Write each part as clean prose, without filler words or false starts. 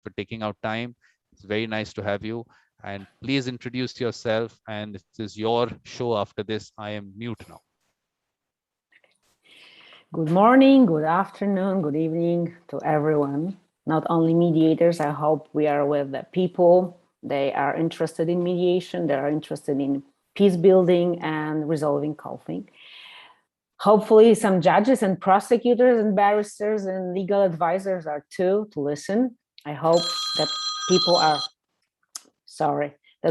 for taking out time. It's very nice to have you. And please introduce yourself. And this is your show after this. I am mute now. Good morning, good afternoon, good evening to everyone. Not only mediators, I hope we are with the people. They are interested in mediation, they are interested in peace building and resolving conflict. Hopefully some judges and prosecutors and barristers and legal advisors are too to listen. I hope that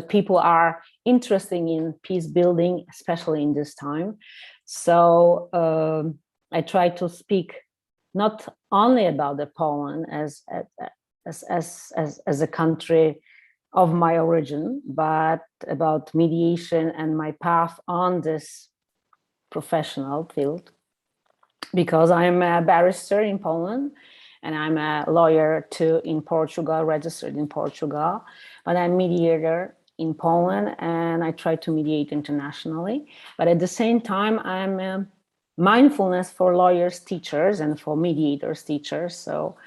people are interested in peace building, especially in this time. So I try to speak not only about the Poland as a country of my origin, but about mediation and my path on this professional field, because I'm a barrister in Poland and I'm a lawyer too in Portugal, registered in Portugal, but I'm mediator in Poland and I try to mediate internationally. But at the same time, I'm a mindfulness for lawyers, teachers, and for mediators, teachers. So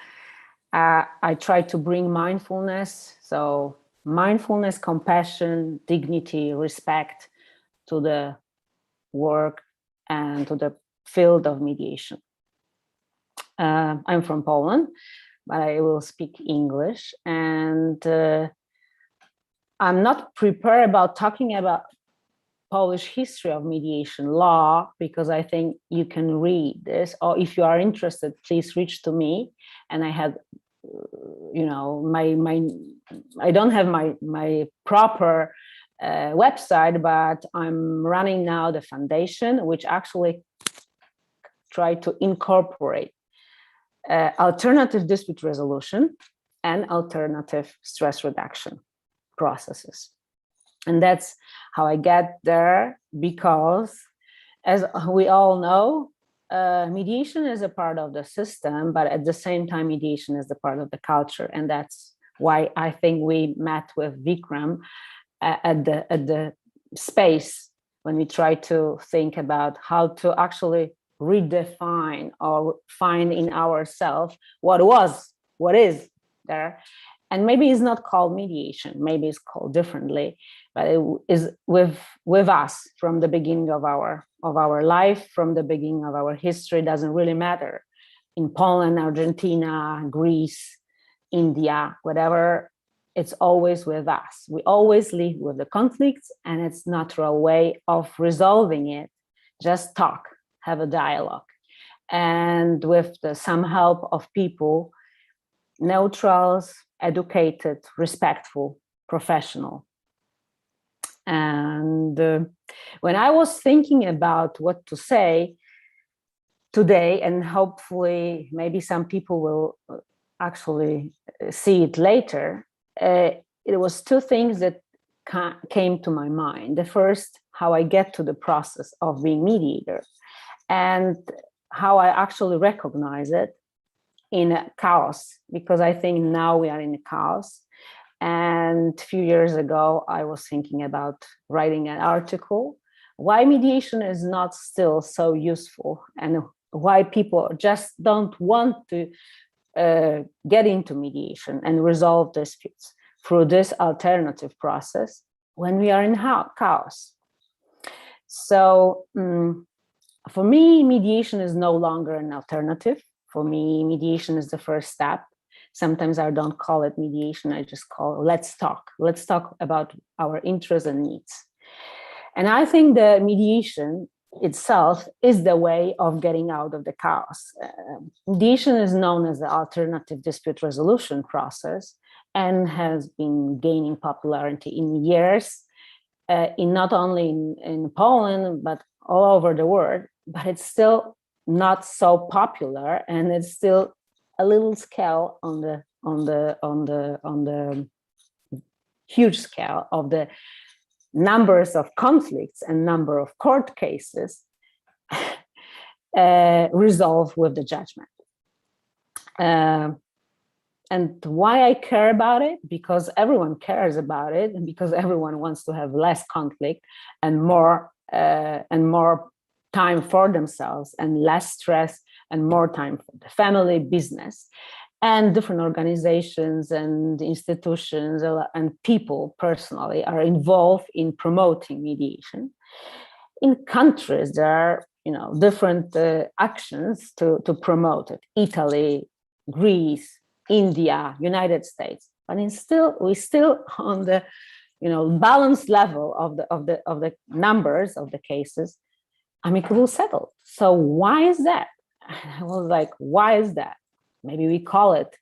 I try to bring mindfulness. So mindfulness, compassion, dignity, respect to the work and to the field of mediation. I'm from Poland, but I will speak English. And I'm not prepared about talking about Polish history of mediation law, because I think you can read this, or if you are interested, please reach to me. And I had, I don't have my proper website, but I'm running now the foundation, which actually try to incorporate alternative dispute resolution and alternative stress reduction processes. And that's how I get there, because as we all know, mediation is a part of the system, but at the same time, mediation is a part of the culture. And that's why I think we met with Vikram at the space when we try to think about how to actually redefine or find in ourselves what is there. And maybe it's not called mediation, maybe it's called differently, but it is with us from the beginning of our life, from the beginning of our history. It doesn't really matter. In Poland, Argentina, Greece, India, whatever, it's always with us. We always live with the conflicts, and it's natural way of resolving it. Just talk, have a dialogue. And with some help of people, neutrals, educated, respectful, professional. And when I was thinking about what to say today, and hopefully maybe some people will actually see it later, it was two things that came to my mind. The first, how I get to the process of being mediator, and how I actually recognize it in chaos, because I think now we are in chaos. And a few years ago, I was thinking about writing an article, why mediation is not still so useful, and why people just don't want to get into mediation and resolve disputes through this alternative process when we are in chaos. So for me, mediation is no longer an alternative. For me, mediation is the first step. Sometimes I don't call it mediation, I just call it, let's talk. Let's talk about our interests and needs. And I think the mediation itself is the way of getting out of the chaos. Mediation is known as the alternative dispute resolution process and has been gaining popularity in years, in not only in Poland, but all over the world, but it's still not so popular, and it's still a little scale on the huge scale of the numbers of conflicts and number of court cases resolved with the judgment. And why I care about it? Because everyone cares about it, and because everyone wants to have less conflict and more time for themselves, and less stress, and more time for the family, business. and different organizations and institutions and people personally are involved in promoting mediation. In countries, there are different actions to promote it. Italy, Greece, India, United States, but we still on the balanced level of the numbers of the cases, amicable settled. So why is that? I was like, why is that? Maybe we call it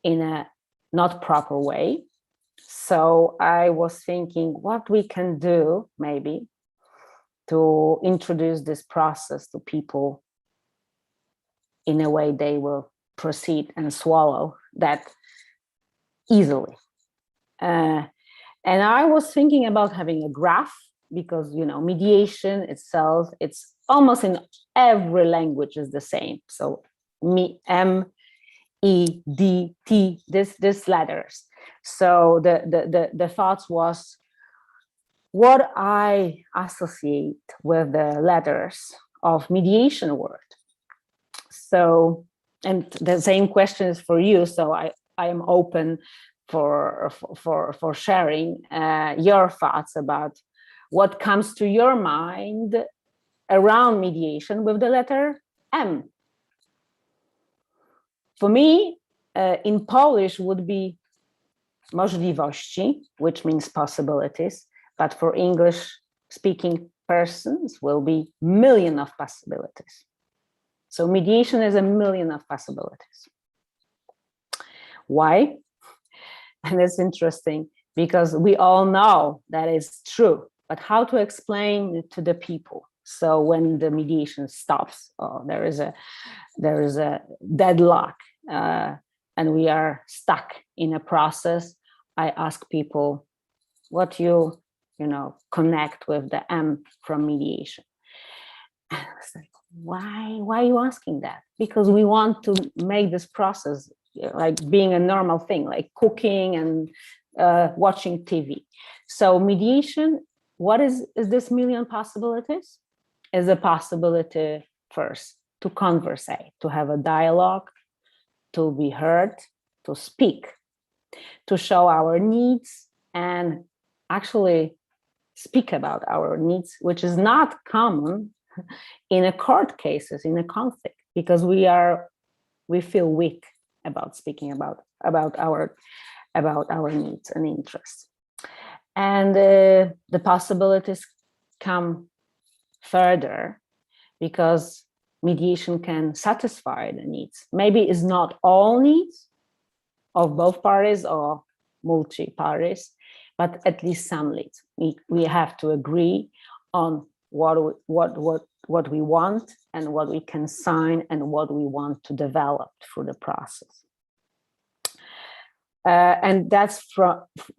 in a not proper way. So I was thinking what we can do maybe to introduce this process to people in a way they will proceed and swallow that easily. And I was thinking about having a graph, because mediation itself, it's almost in every language is the same. So M, E, D, T, this letters. So the thoughts was what I associate with the letters of mediation word. So, and the same question is for you. So I am open for sharing your thoughts about what comes to your mind around mediation with the letter M. For me, in Polish would be możliwości, which means possibilities, but for English-speaking persons will be million of possibilities. So mediation is a million of possibilities. Why? And it's interesting because we all know that is true, but how to explain it to the people? So when the mediation stops, or there is a deadlock, and we are stuck in a process, I ask people what you connect with the M from mediation. And I was like, why are you asking that? Because we want to make this process like being a normal thing, like cooking and watching TV. So mediation, what is this million possibilities? Is a possibility first to conversate, to have a dialogue, to be heard, to speak, to show our needs and actually speak about our needs, which is not common in a court cases, in a conflict, because we feel weak about speaking about our needs and interests. And the possibilities come further because mediation can satisfy the needs. Maybe it's not all needs of both parties or multi-parties, but at least some needs. We have to agree on what we want and what we can sign and what we want to develop through the process. And that's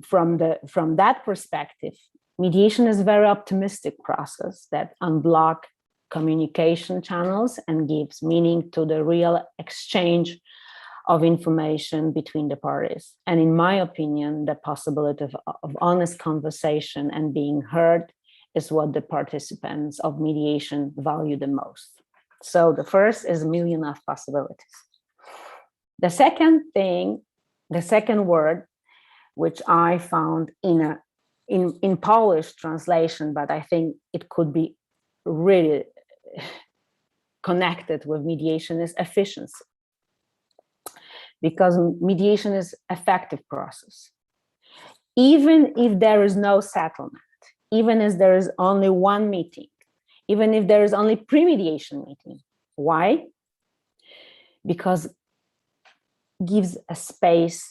from that perspective, mediation is a very optimistic process that unblock communication channels and gives meaning to the real exchange of information between the parties. And in my opinion, the possibility of honest conversation and being heard is what the participants of mediation value the most. So the first is a million of possibilities. The second thing, the second word, which I found in Polish translation, but I think it could be really connected with mediation, is efficiency. Because mediation is effective process. Even if there is no settlement, even if there is only one meeting, even if there is only pre-mediation meeting. Why? Because it gives a space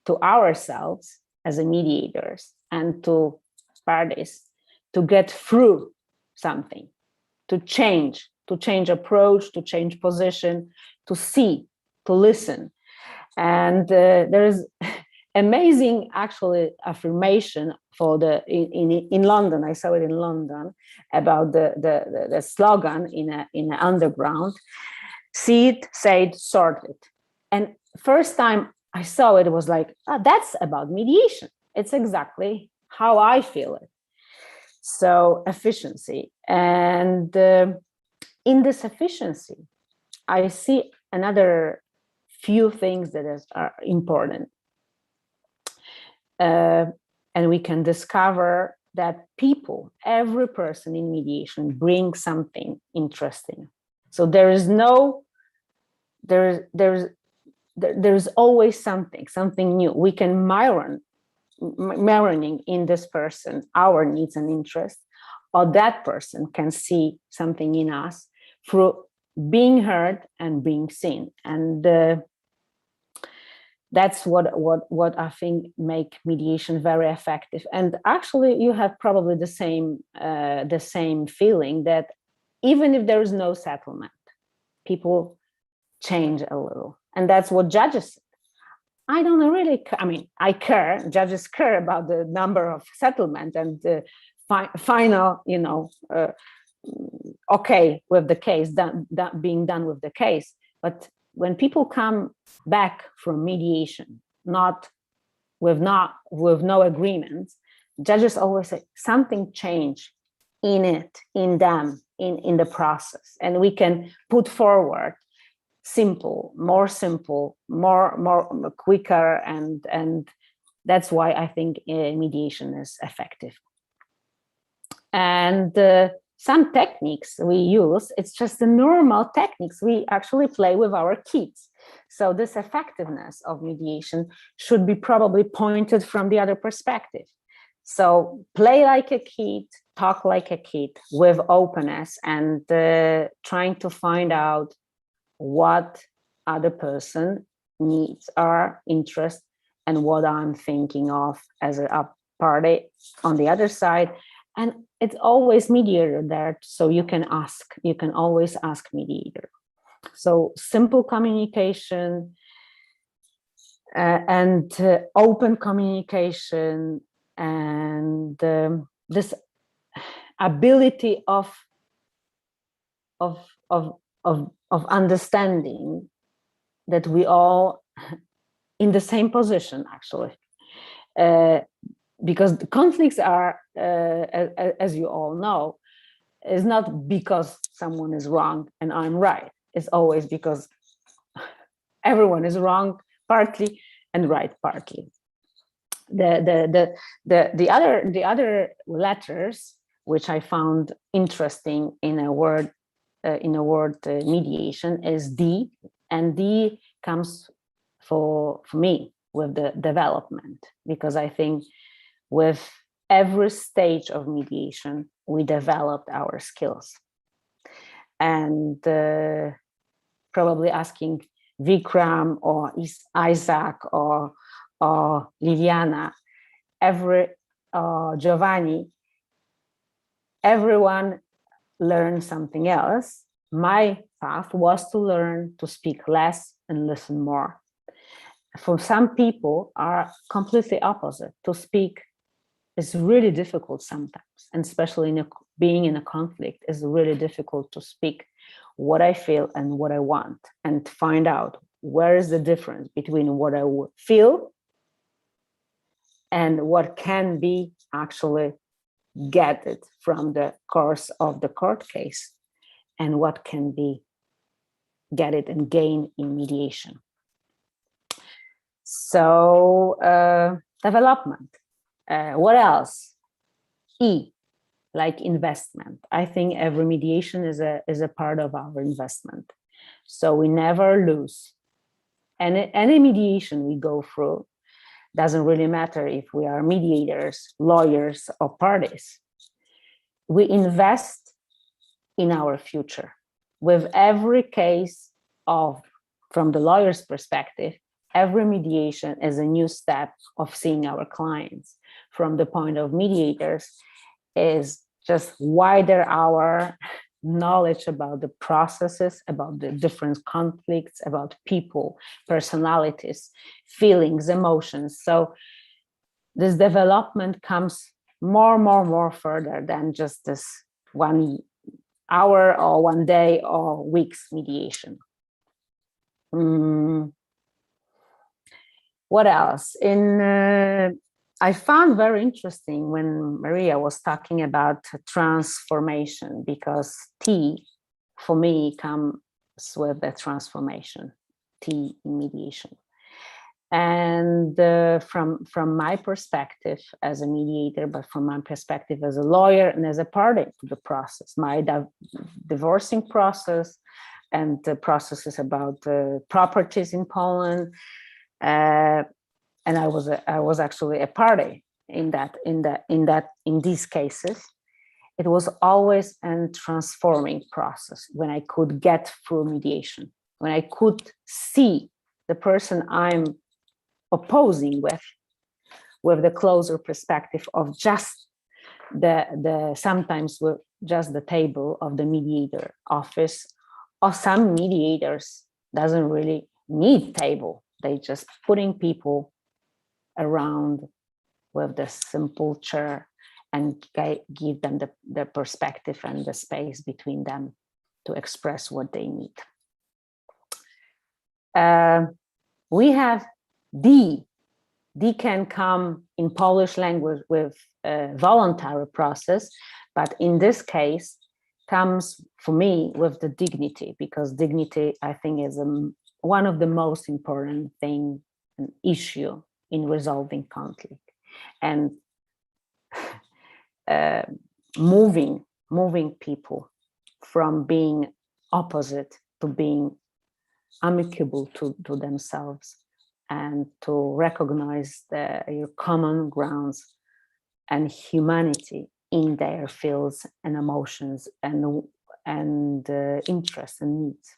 to ourselves as a mediators and to parties to get through something, to change approach, to change position, to see, to listen. And there is amazing actually affirmation for in London. I saw it in London about the slogan in an underground: see it, say it, sort it. And first time I saw it, it was like, oh, that's about mediation. It's exactly how I feel it. So efficiency. And in this efficiency, I see another few things that are important. And we can discover that people, every person in mediation brings something interesting. So there's always something new. We can mirroring in this person our needs and interests, or that person can see something in us through being heard and being seen. And that's what I think make mediation very effective. And actually, you have probably the same feeling that even if there is no settlement, people change a little, and that's what judges said. I don't really. I mean, I care. Judges care about the number of settlement and the final, okay with the case, being done with the case, but when people come back from mediation, with no agreements, judges always say something changed in them, in the process, and we can put forward more simple, more quicker, and that's why I think mediation is effective. And some techniques we use, it's just the normal techniques we actually play with our kids. So this effectiveness of mediation should be probably pointed from the other perspective. So play like a kid, talk like a kid with openness, and trying to find out what other person needs are, interests, and what I'm thinking of as a party on the other side. And it's always mediator there, so you can always ask mediator. So simple communication and open communication, and this ability of understanding that we all in the same position, actually. Because the conflicts are, as you all know, is not because someone is wrong and I'm right. It's always because everyone is wrong partly and right partly. The other letters which I found interesting in a word mediation is D, and D comes for me with the development, because I think with every stage of mediation, we developed our skills. And probably asking Vikram or Isaac or Liliana, Giovanni, everyone learned something else. My path was to learn to speak less and listen more. For some people are completely opposite. To speak is really difficult sometimes, and especially being in a conflict is really difficult to speak what I feel and what I want, and find out where is the difference between what I would feel and what can be actually get it from the course of the court case, and what can be get it and gain in mediation. So development. What else? E, like investment. I think every mediation is a part of our investment. So we never lose. And any mediation we go through, doesn't really matter if we are mediators, lawyers, or parties. We invest in our future. With every case from the lawyer's perspective, every mediation is a new step of seeing our clients. From the point of mediators, is just wider our knowledge about the processes, about the different conflicts, about people, personalities, feelings, emotions. So this development comes more further than just this 1 hour or 1 day or weeks mediation. What else? I found very interesting when Maria was talking about transformation, because T for me comes with the transformation. T in mediation. And from my perspective as a mediator, but from my perspective as a lawyer and as a party to the process, my divorcing process and the processes about properties in Poland, and I was actually a party in these cases. It was always a transforming process when I could get through mediation, when I could see the person I'm opposing with the closer perspective of just the sometimes with just the table of the mediator office, or some mediators doesn't really need table. They just putting people around with the simple chair and give them the perspective and the space between them to express what they need. We have D. D can come in Polish language with a voluntary process, but in this case comes for me with the dignity, because dignity, I think, is one of the most important thing, an issue in resolving conflict, and moving people from being opposite to being amicable to themselves, and to recognize your common grounds and humanity in their feels and emotions and interests and needs.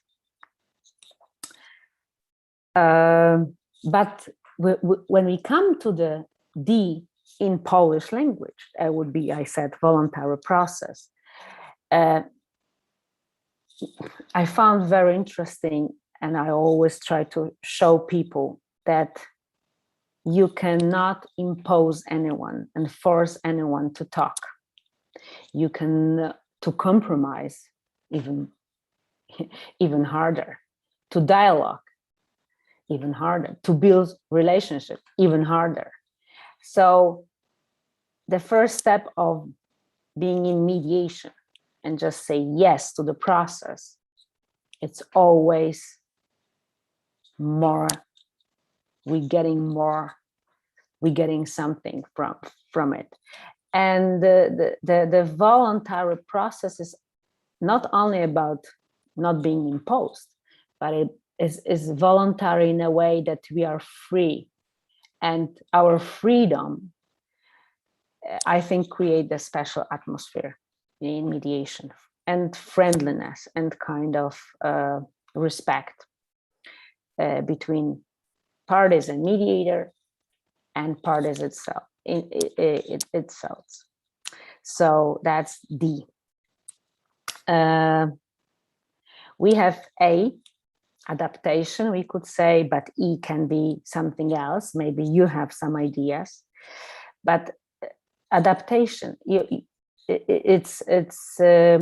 But when we come to the D in Polish language, it would be, I said, voluntary process. I found very interesting, and I always try to show people that you cannot impose anyone and force anyone to talk. You can to compromise even harder, to dialogue even harder, to build relationship even harder. So the first step of being in mediation and just say yes to the process, it's always more. We're getting something from it. And the voluntary process is not only about not being imposed, but it is voluntary in a way that we are free. And our freedom, I think, create a special atmosphere in mediation, and friendliness and kind of respect between parties and mediator and parties itself. Itself. So that's D. We have A, adaptation, we could say, but E can be something else. Maybe you have some ideas, but adaptation, it's a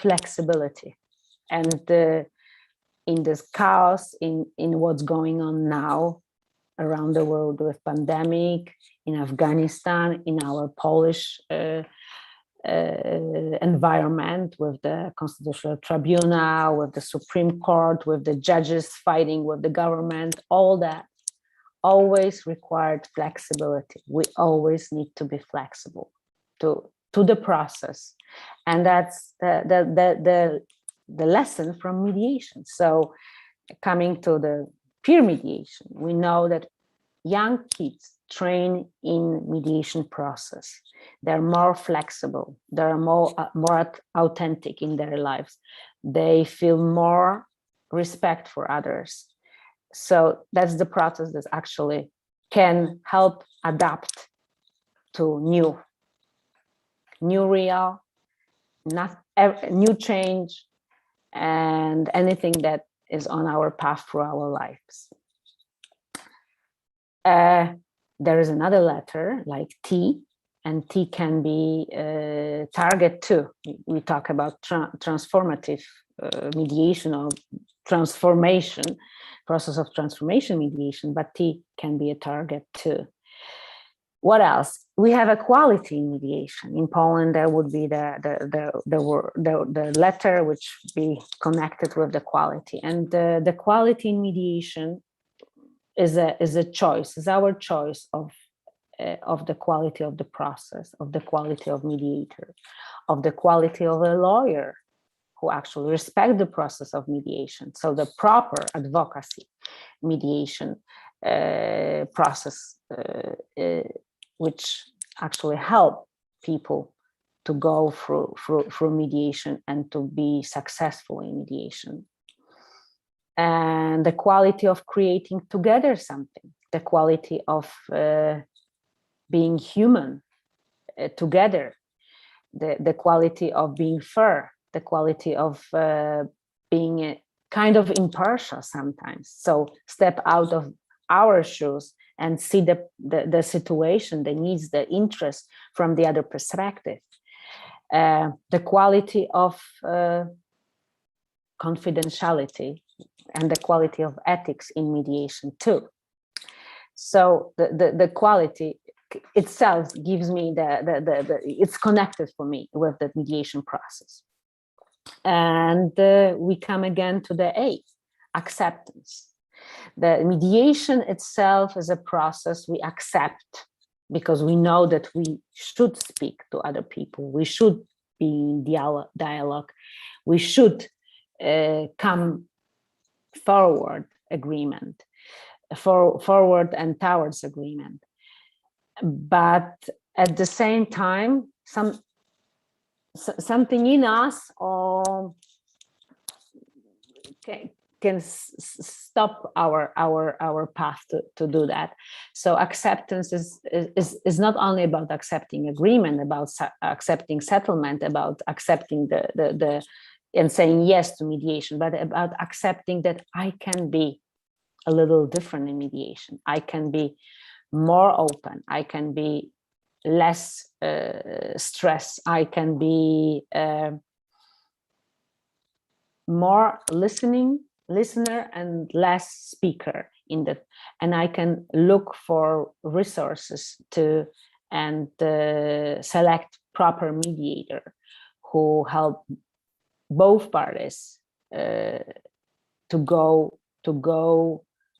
flexibility, and in this chaos, in what's going on now around the world with pandemic, in Afghanistan, in our Polish environment, with the Constitutional Tribunal, with the Supreme Court, with the judges fighting with the government, all that always required flexibility. We always need to be flexible to the process, and that's the lesson from mediation. So coming to the peer mediation, we know that young kids train in mediation process. They're more flexible. They're more authentic in their lives. They feel more respect for others. So that's the process that actually can help adapt to new real, new change, and anything that is on our path through our lives. There is another letter like T, and T can be target too. We talk about transformative mediation or transformation, process of transformation mediation, but T can be a target too. What else? We have equality in mediation. In Poland, there would be the letter which be connected with the quality, and the quality in mediation is a choice. Is our choice of the quality of the process, of the quality of mediator, of the quality of a lawyer who actually respect the process of mediation. So the proper advocacy mediation process, which actually help people to go through mediation and to be successful in mediation. And the quality of creating together something, the quality of being human together, the quality of being fair, the quality of being kind of impartial sometimes. So step out of our shoes and see the situation, the needs, the interest from the other perspective. The quality of confidentiality and the quality of ethics in mediation too. So the quality itself gives me it's connected for me with the mediation process. And we come again to the A, acceptance. The mediation itself is a process we accept because we know that we should speak to other people. We should be in dialogue. We should come forward and towards agreement. But at the same time, something in us can stop our path to do that. So acceptance is not only about accepting agreement, about accepting settlement, about accepting the and saying yes to mediation, but about accepting that I can be a little different in mediation. I can be more open. I can be less stressed. I can be more listener and less speaker in that, and I can look for resources and select proper mediator who help both parties to go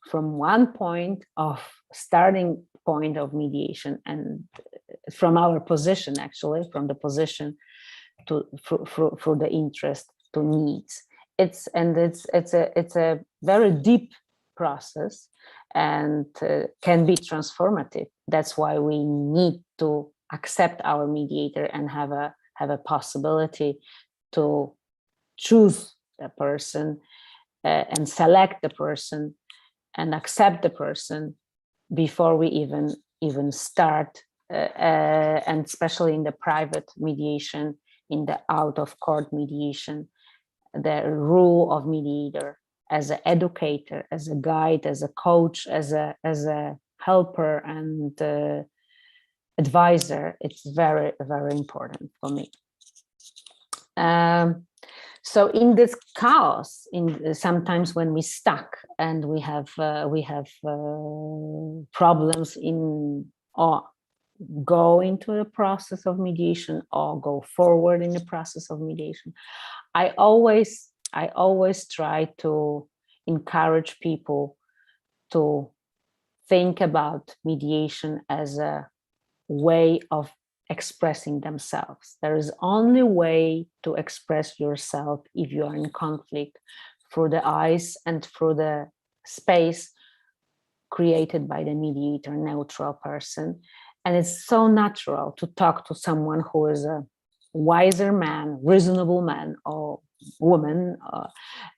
from one point of starting point of mediation, and from our position, actually from the position for the interest to needs. It's a very deep process and can be transformative. That's why we need to accept our mediator and have a possibility to choose a person and select the person and accept the person before we even start, and especially in the private mediation, in the out of court mediation, the role of mediator as an educator, as a guide, as a coach, as a helper and advisor, it's very, very important for me. So in this chaos, sometimes when we stuck and we have problems or go into the process of mediation or go forward in the process of mediation, I always try to encourage people to think about mediation as a way of expressing themselves. There is only way to express yourself if you are in conflict, through the eyes and through the space created by the mediator, neutral person. And it's so natural to talk to someone who is a wiser man, reasonable man or woman,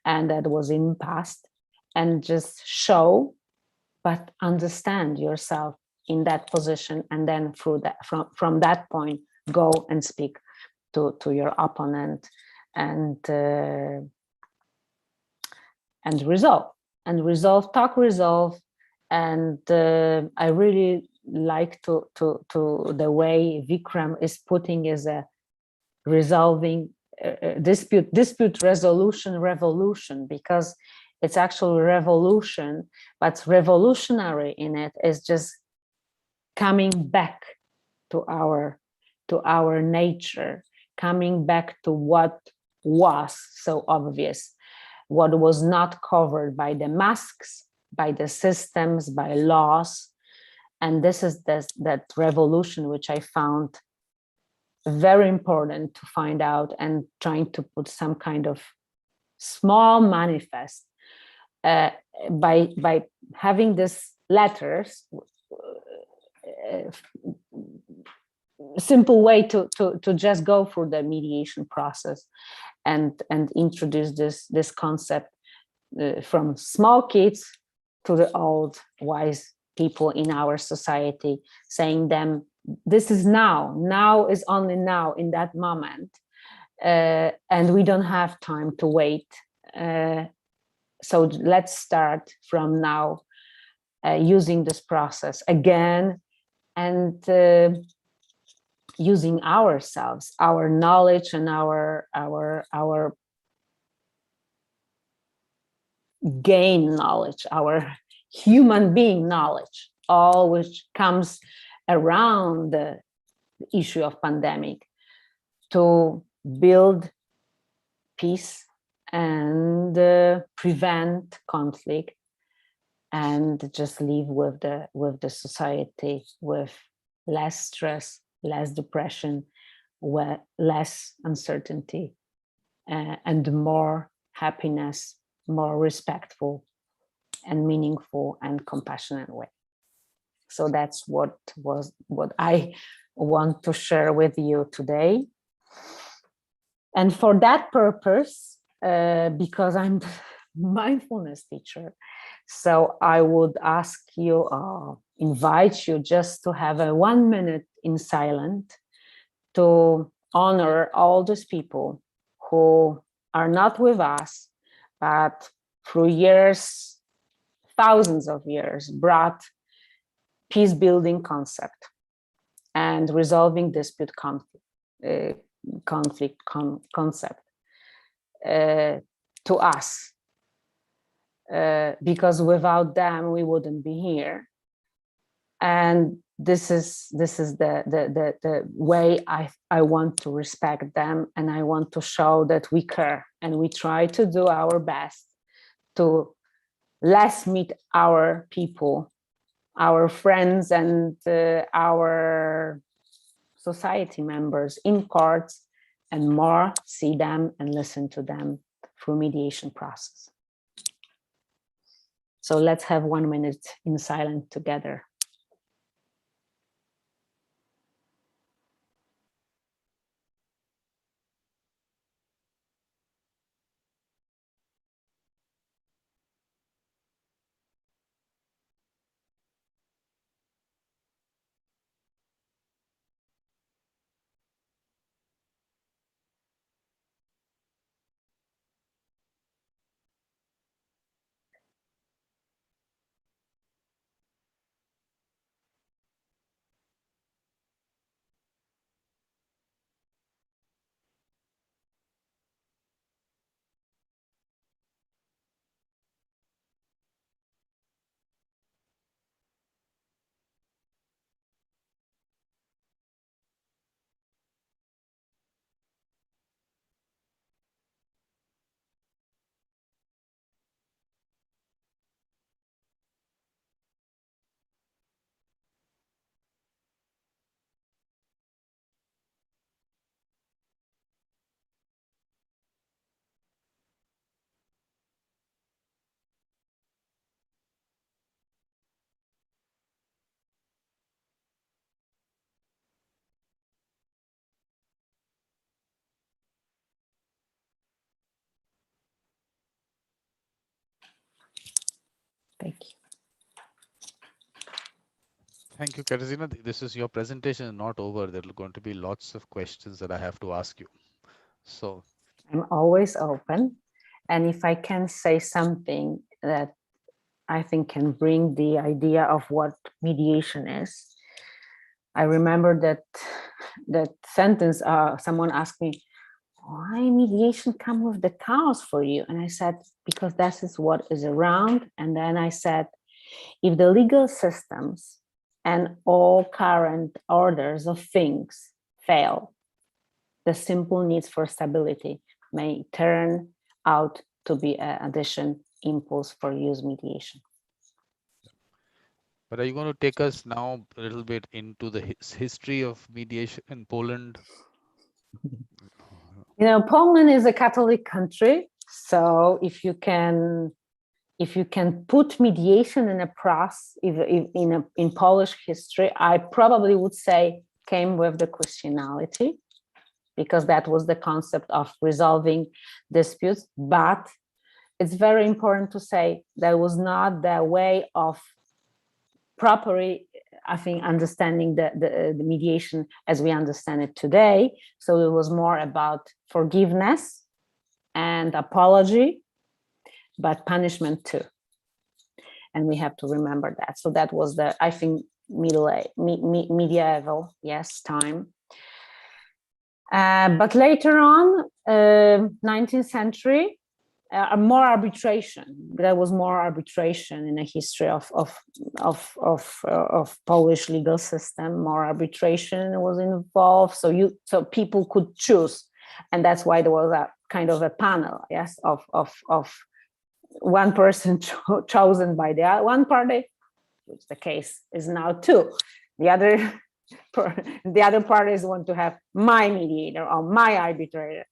and that was in past, and just show, but understand yourself in that position, and then from that point go and speak to your opponent and resolve. And I really like to the way Vikram is putting as a resolving dispute resolution revolution, because it's actually revolution, but revolutionary in it is just coming back to our nature, coming back to what was so obvious, what was not covered by the masks, by the systems, by laws. And this is that revolution which I found very important to find out, and trying to put some kind of small manifest by having these letters, simple way to just go through the mediation process and introduce this concept from small kids to the old wise people in our society, saying them, this is now is only now, in that moment, and we don't have time to wait. So let's start from now, using this process again, and using ourselves, our knowledge, and our gain knowledge, our human being knowledge, all which comes around the issue of pandemic, to build peace and prevent conflict, and just live with the society with less stress, less depression, less uncertainty, and more happiness, more respectful and meaningful and compassionate way. So that's what I want to share with you today. And for that purpose, because I'm the mindfulness teacher, so I would ask you, invite you just to have a 1 minute in silence to honor all those people who are not with us, but through years, thousands of years, brought peace-building concept and resolving dispute conflict concept to us, because without them we wouldn't be here. And this is the way I want to respect them, and I want to show that we care, and we try to do our best to less meet our people, our friends, and our society members in courts, and more see them and listen to them through mediation process. So let's have 1 minute in silence together. Thank you. Thank you, Katarzyna. This is your presentation is not over. There are going to be lots of questions that I have to ask you. So I'm always open. And if I can say something that I think can bring the idea of what mediation is, I remember that sentence, someone asked me, why mediation come with the chaos for you? And I said, because that is what is around. And then I said, if the legal systems and all current orders of things fail, the simple needs for stability may turn out to be an addition impulse for use mediation. But are you going to take us now a little bit into the history of mediation in Poland? You know, Poland is a Catholic country, so if you can put mediation in a process in Polish history, I probably would say came with the Christianity, because that was the concept of resolving disputes. But it's very important to say that was not the way of properly, I think, understanding the mediation as we understand it today. So it was more about forgiveness and apology, but punishment too. And we have to remember that. So that was the, I think, medieval, yes, time. But later on, 19th century, more arbitration. There was more arbitration in the history of Polish legal system. More arbitration was involved, so people could choose, and that's why there was a kind of a panel, yes, of one person chosen by the one party, which the case is now two. The other parties want to have my mediator or my arbitrator,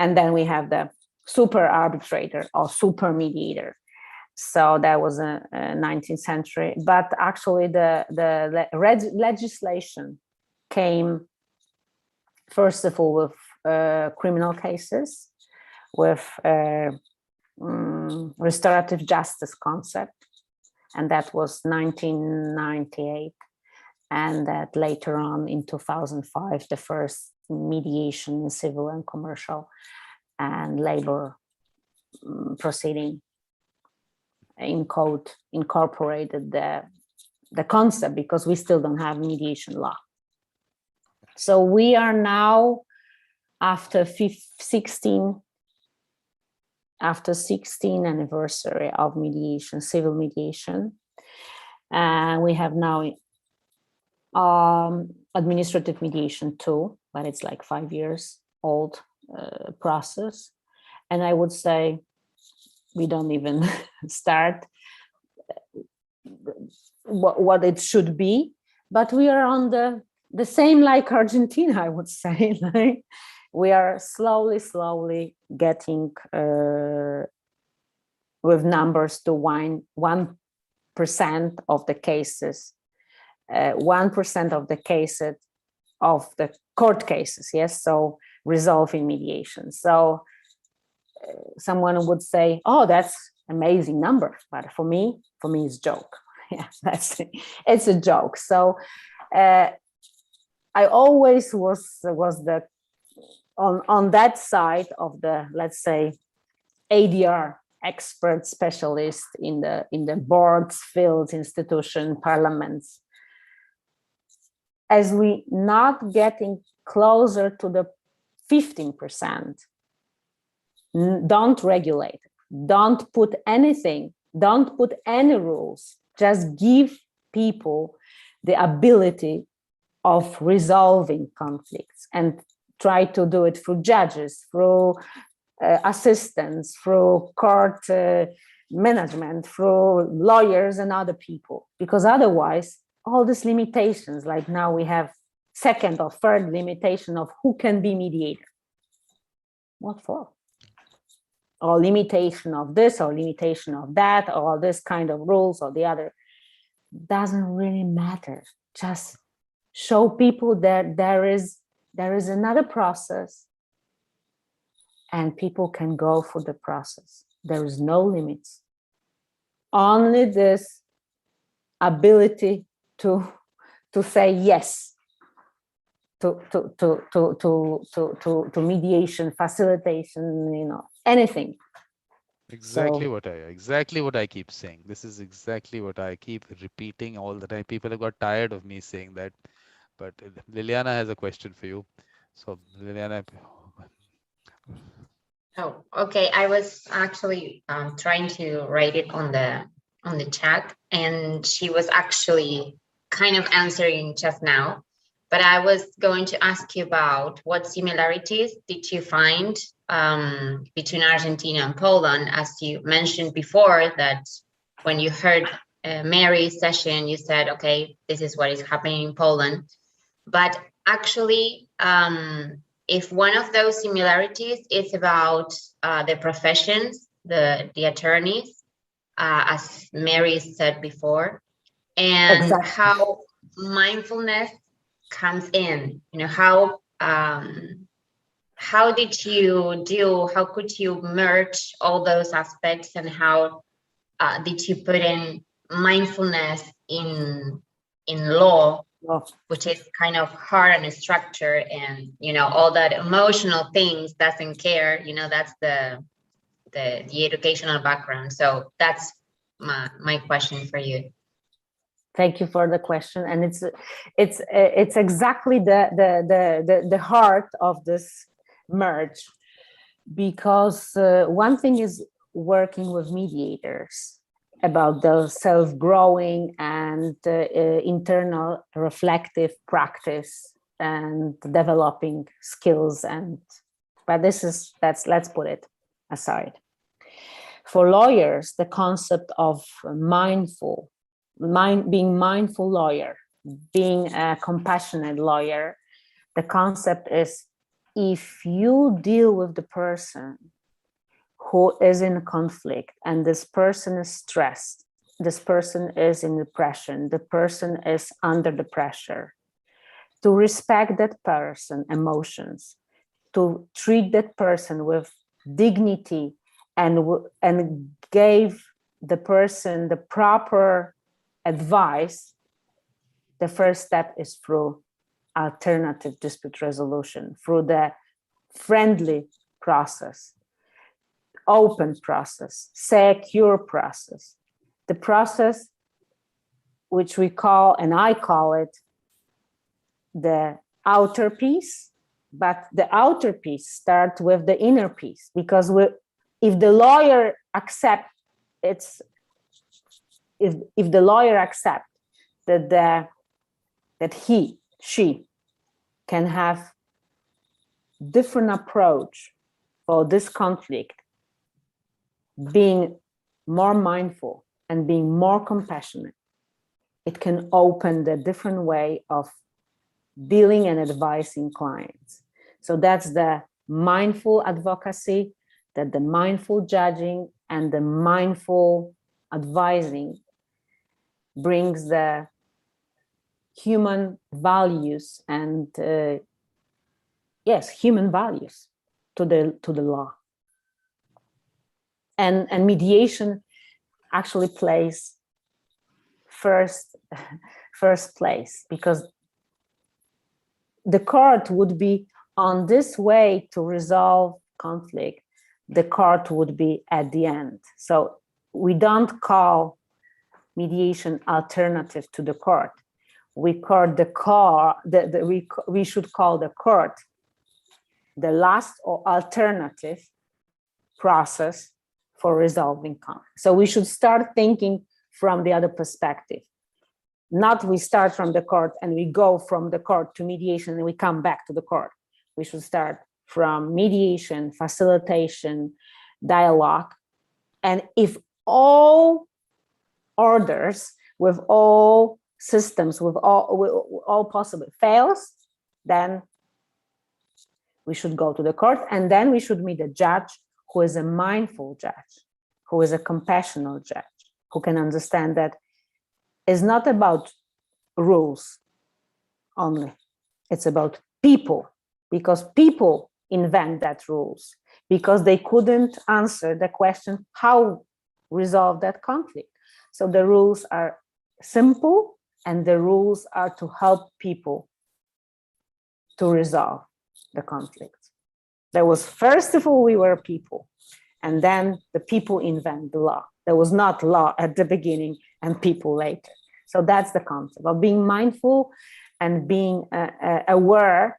and then we have the super arbitrator or super mediator. So that was a 19th century, but actually the legislation came first of all with criminal cases, with restorative justice concept, and that was 1998, and that later on in 2005 the first mediation in civil and commercial and labor proceeding in code incorporated the concept, because we still don't have mediation law. So we are now after 16 anniversary of mediation, civil mediation, and we have now administrative mediation too, but it's like 5 years old process. And I would say we don't even start what it should be, but we are on the same like Argentina, I would say. Like, we are slowly getting with numbers to 1% of the cases, 1% of the cases of the court cases, yes, so resolving mediation. So someone would say, oh, that's amazing number, but for me it's a joke. Yeah, it's a joke. So I always was the on that side of the, let's say, ADR expert specialist in the boards, fields, institution, parliaments. As we not getting closer to the 15%, don't regulate, don't put anything, don't put any rules, just give people the ability of resolving conflicts and try to do it through judges, through assistants, through court management, through lawyers and other people, because otherwise all these limitations, like now we have second or third limitation of who can be mediator. What for? Or limitation of this or limitation of that, or this kind of rules or the other. Doesn't really matter. Just show people that there is another process and people can go for the process. There is no limits. Only this ability to say yes to mediation, facilitation, you know, anything. Exactly what I keep saying. This is exactly what I keep repeating all the time. People have got tired of me saying that. But Liliana has a question for you. So Liliana. Oh, okay. I was actually trying to write it on the chat, and she was actually kind of answering just now, but I was going to ask you about what similarities did you find between Argentina and Poland, as you mentioned before, that when you heard Mary's session, you said, okay, this is what is happening in Poland. But actually, if one of those similarities is about the professions, the attorneys, as Mary said before, and Exactly. how mindfulness comes in, how did you do, how could you merge all those aspects, and how did you put in mindfulness in law, which is kind of hard and structured, and all that emotional things doesn't care, that's the educational background. So that's my question for you. Thank you for the question, and it's exactly the heart of this merge, because one thing is working with mediators about the self-growing and internal reflective practice and developing skills, but let's put it aside. For lawyers, the concept of being mindful lawyer, being a compassionate lawyer, the concept is, if you deal with the person who is in conflict and this person is stressed, this person is in depression, the person is under the pressure, to respect that person's emotions, to treat that person with dignity, and gave the person the proper advice, the first step is through alternative dispute resolution, through the friendly process, open process, secure process, the process which we call, and I call it, the outer peace. But the outer peace starts with the inner peace, because if the lawyer accepts if the lawyer accepts that she can have different approach for this conflict, being more mindful and being more compassionate, it can open the different way of dealing and advising clients. So that's the mindful advocacy, that the mindful judging and the mindful advising brings the human values and human values to the law. And mediation actually plays first place, because the court would be on this way to resolve conflict. The court would be at the end. So we don't call mediation alternative to the court. We call we should call the court the last or alternative process for resolving conflict. So we should start thinking from the other perspective. Not we start from the court and we go from the court to mediation and we come back to the court. We should start from mediation, facilitation, dialogue. And if all orders, with all systems, with all possible fails, then we should go to the court, and then we should meet a judge who is a mindful judge, who is a compassionate judge, who can understand that it's not about rules only. It's about people, because people invent that rules, because they couldn't answer the question, how resolve that conflict? So the rules are simple, and the rules are to help people to resolve the conflict. There was, first of all, we were people, and then the people invent the law. There was not law at the beginning and people later. So that's the concept of being mindful and being aware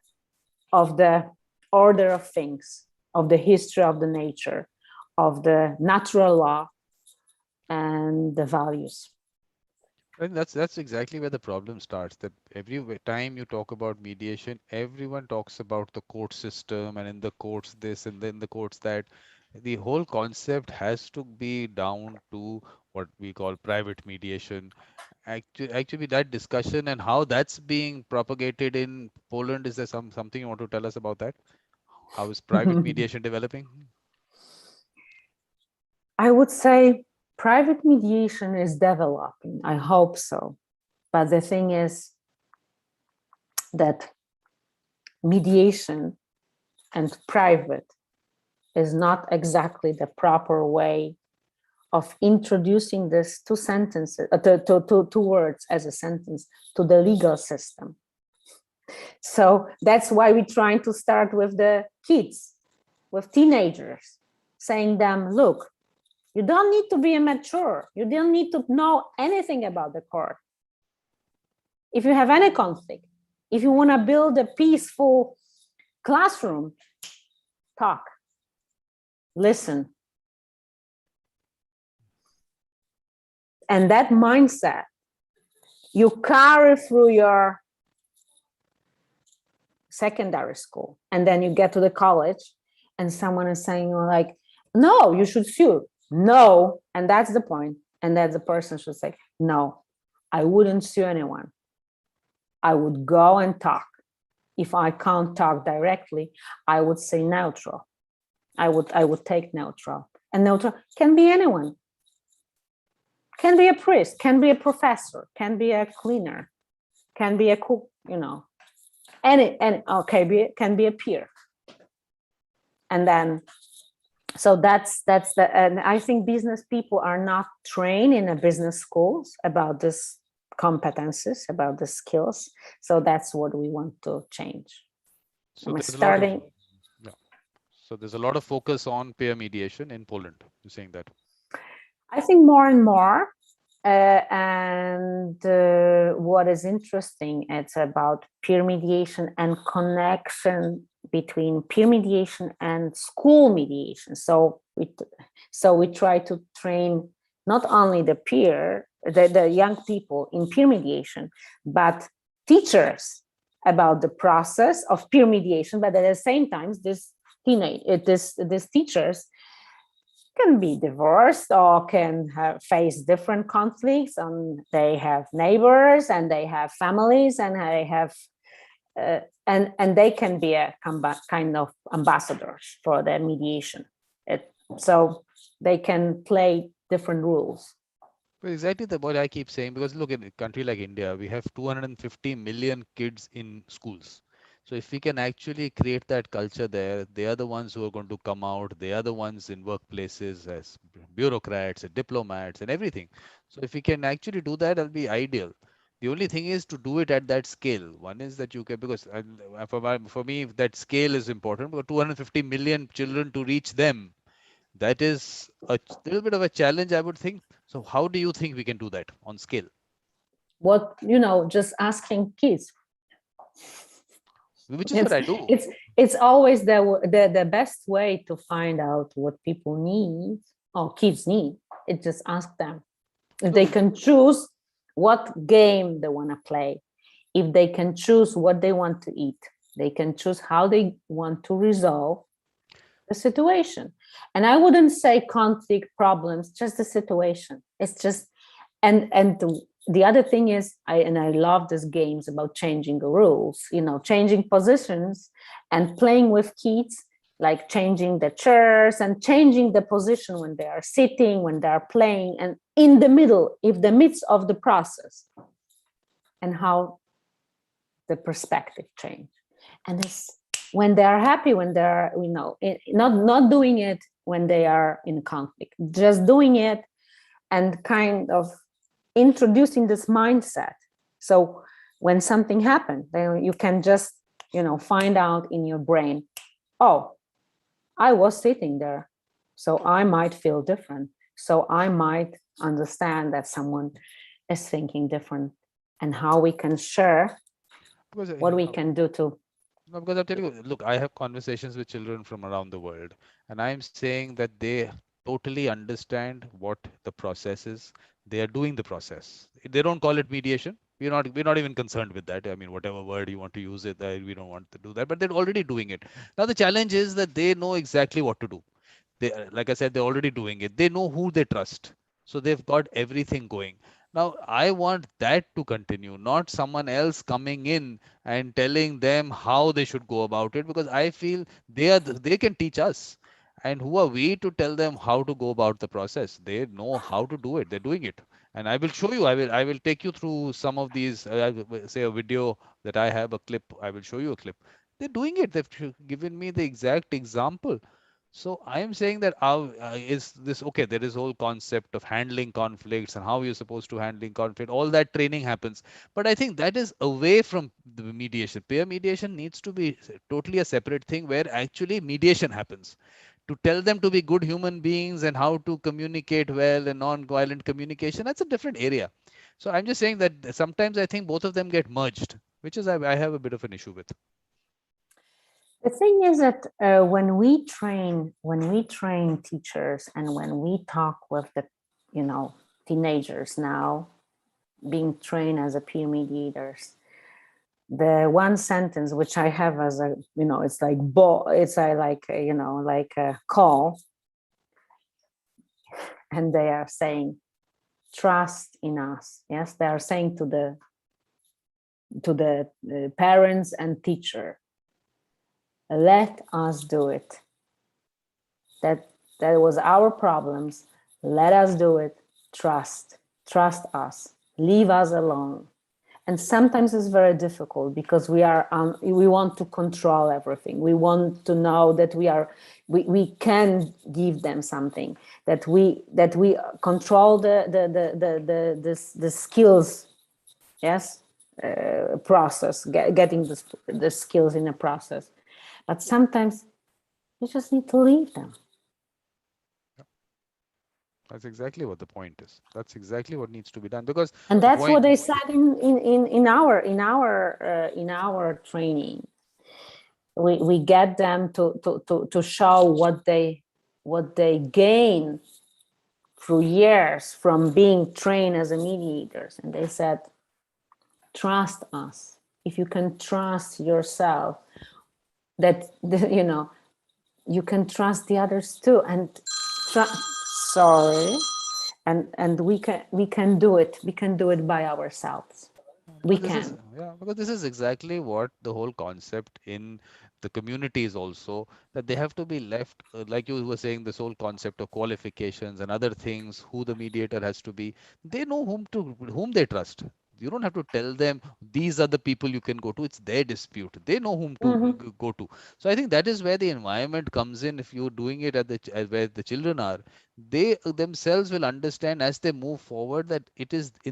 of the order of things, of the history of the nature, of the natural law, and the values. And that's exactly where the problem starts. That every time you talk about mediation, everyone talks about the court system and in the courts this and then the courts that. The whole concept has to be down to what we call private mediation. Actually, that discussion and how that's being propagated in Poland, is there something you want to tell us about that? How is private mediation developing? I would say private mediation is developing. I hope so. But the thing is that mediation and private is not exactly the proper way of introducing this two sentences, two words as a sentence to the legal system. So that's why we're trying to start with the kids, with teenagers, saying them, look, you don't need to be a mature. You don't need to know anything about the court. If you have any conflict, if you want to build a peaceful classroom, talk, listen. And that mindset you carry through your secondary school, and then you get to the college and someone is saying like, no, you should sue. No, and that's the point. And that the person should say, no, I wouldn't sue anyone. I would go and talk. If I can't talk directly, I would say neutral. I would take neutral. And neutral can be anyone. Can be a priest, can be a professor, can be a cleaner, can be a cook, any okay, can be a peer. And then, so that's the, and I think business people are not trained in a business schools about this competencies, about the skills. So that's what we want to change. So I'm there's starting. So there's a lot of focus on peer mediation in Poland. You're saying that? I think more and more. And what is interesting, it's about peer mediation and connection between peer mediation and school mediation. So we try to train not only the young people in peer mediation, but teachers about the process of peer mediation. But at the same time, these teachers can be divorced or can face different conflicts, and they have neighbors and they have families and they have and they can be a kind of ambassadors for the mediation. So they can play different rules. Well, exactly what I keep saying, because look, in a country like India, we have 250 million kids in schools. So if we can actually create that culture there, they are the ones who are going to come out. They are the ones in workplaces as bureaucrats and diplomats and everything. So if we can actually do that, that'll be ideal. The only thing is to do it at that scale. One is that you can, because for me, that scale is important, because 250 million children, to reach them, that is a little bit of a challenge, I would think. So how do you think we can do that on scale? What, just asking kids. Which is what I do. It's always the best way to find out what people need or kids need. It's just ask them. If they can choose what game they want to play, if they can choose what they want to eat, they can choose how they want to resolve the situation. And I wouldn't say conflict, problems, just the situation. It's just, and the other thing is, I love these games about changing the rules, changing positions and playing with kids, like changing the chairs and changing the position when they are sitting, when they are playing, and in the middle, if the midst of the process, and how the perspective change. And this, when they are happy, when they are, not doing it when they are in conflict, just doing it and kind of introducing this mindset. So when something happened, then you can just, find out in your brain, oh, I was sitting there, so I might feel different. So I might understand that someone is thinking different, and how we can share what we can do to. No, because I'm telling you, look, I have conversations with children from around the world, and I'm saying that they totally understand what the process is. They are doing the process. They don't call it mediation. We're not even concerned with that. I mean, whatever word you want to use it, we don't want to do that. But they're already doing it. Now the challenge is that they know exactly what to do. They, like I said, they're already doing it. They know who they trust. So they've got everything going. Now, I want that to continue, not someone else coming in and telling them how they should go about it, because I feel they can teach us. And who are we to tell them how to go about the process? They know how to do it. They're doing it. And I will show you. I will take you through some of these. Say a video that I have a clip. I will show you a clip. They're doing it. They've given me the exact example. So I am saying that is this okay? There is whole concept of handling conflicts and how you're supposed to handling conflict. All that training happens, but I think that is away from the mediation. Peer mediation needs to be totally a separate thing where actually mediation happens. To tell them to be good human beings and how to communicate well and non-violent communication, that's a different area. So I'm just saying that sometimes I think both of them get merged, which is I have a bit of an issue with. The thing is that when we train teachers and when we talk with the, teenagers now being trained as a peer mediators, the one sentence which I have as a, it's like like a call, and they are saying, trust in us. Yes, they are saying to the parents and teacher, let us do it. That was our problems. Let us do it. Trust us. Leave us alone. And sometimes it's very difficult because we want to control everything. We want to know that we can give them something, that we control the skills. Yes, process, getting the skills in a process. But sometimes you just need to leave them. That's exactly what the point is. That's exactly what needs to be done, because and that's what they said in our training. We get them to show what they gain through years from being trained as a mediators, and they said, trust us. If you can trust yourself, that you can trust the others too, and and we can do it. We can do it by ourselves. Because this is exactly what the whole concept in the community is also, that they have to be left, like you were saying, this whole concept of qualifications and other things, who the mediator has to be. They know whom they trust. You don't have to tell them these are the people you can go to. It's their dispute. They know whom to go to. So I think that is where the environment comes in. If you're doing it at where the children are, they themselves will understand as they move forward that it is the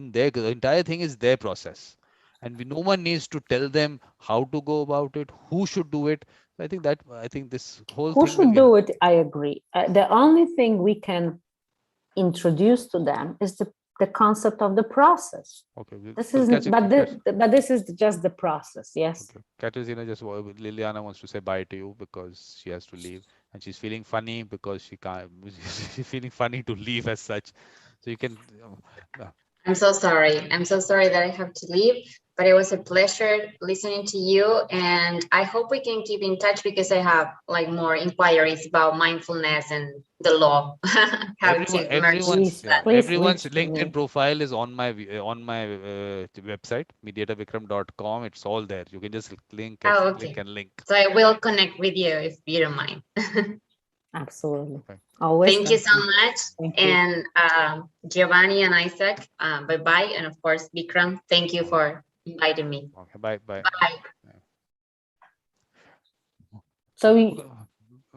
entire thing is their process, and no one needs to tell them how to go about it, who should do it. I think this whole who thing should do it. I agree. The only thing we can introduce to them is the concept of the process. Okay. This is just the process. Yes. Okay. Liliana wants to say bye to you because she has to leave, and she's feeling funny because she can't. She's feeling funny to leave as such. So you can. I'm so sorry. I'm so sorry that I have to leave, but it was a pleasure listening to you. And I hope we can keep in touch because I have like more inquiries about mindfulness and the law. Everyone's LinkedIn profile is on my website, mediatorvikram.com. It's all there. You can just click and link. So I will connect with you if you don't mind. Absolutely. Okay. Always. Thank you so much. And Giovanni and Isaac, bye-bye. And of course, Vikram, thank you for inviting me. Okay, bye. Bye. So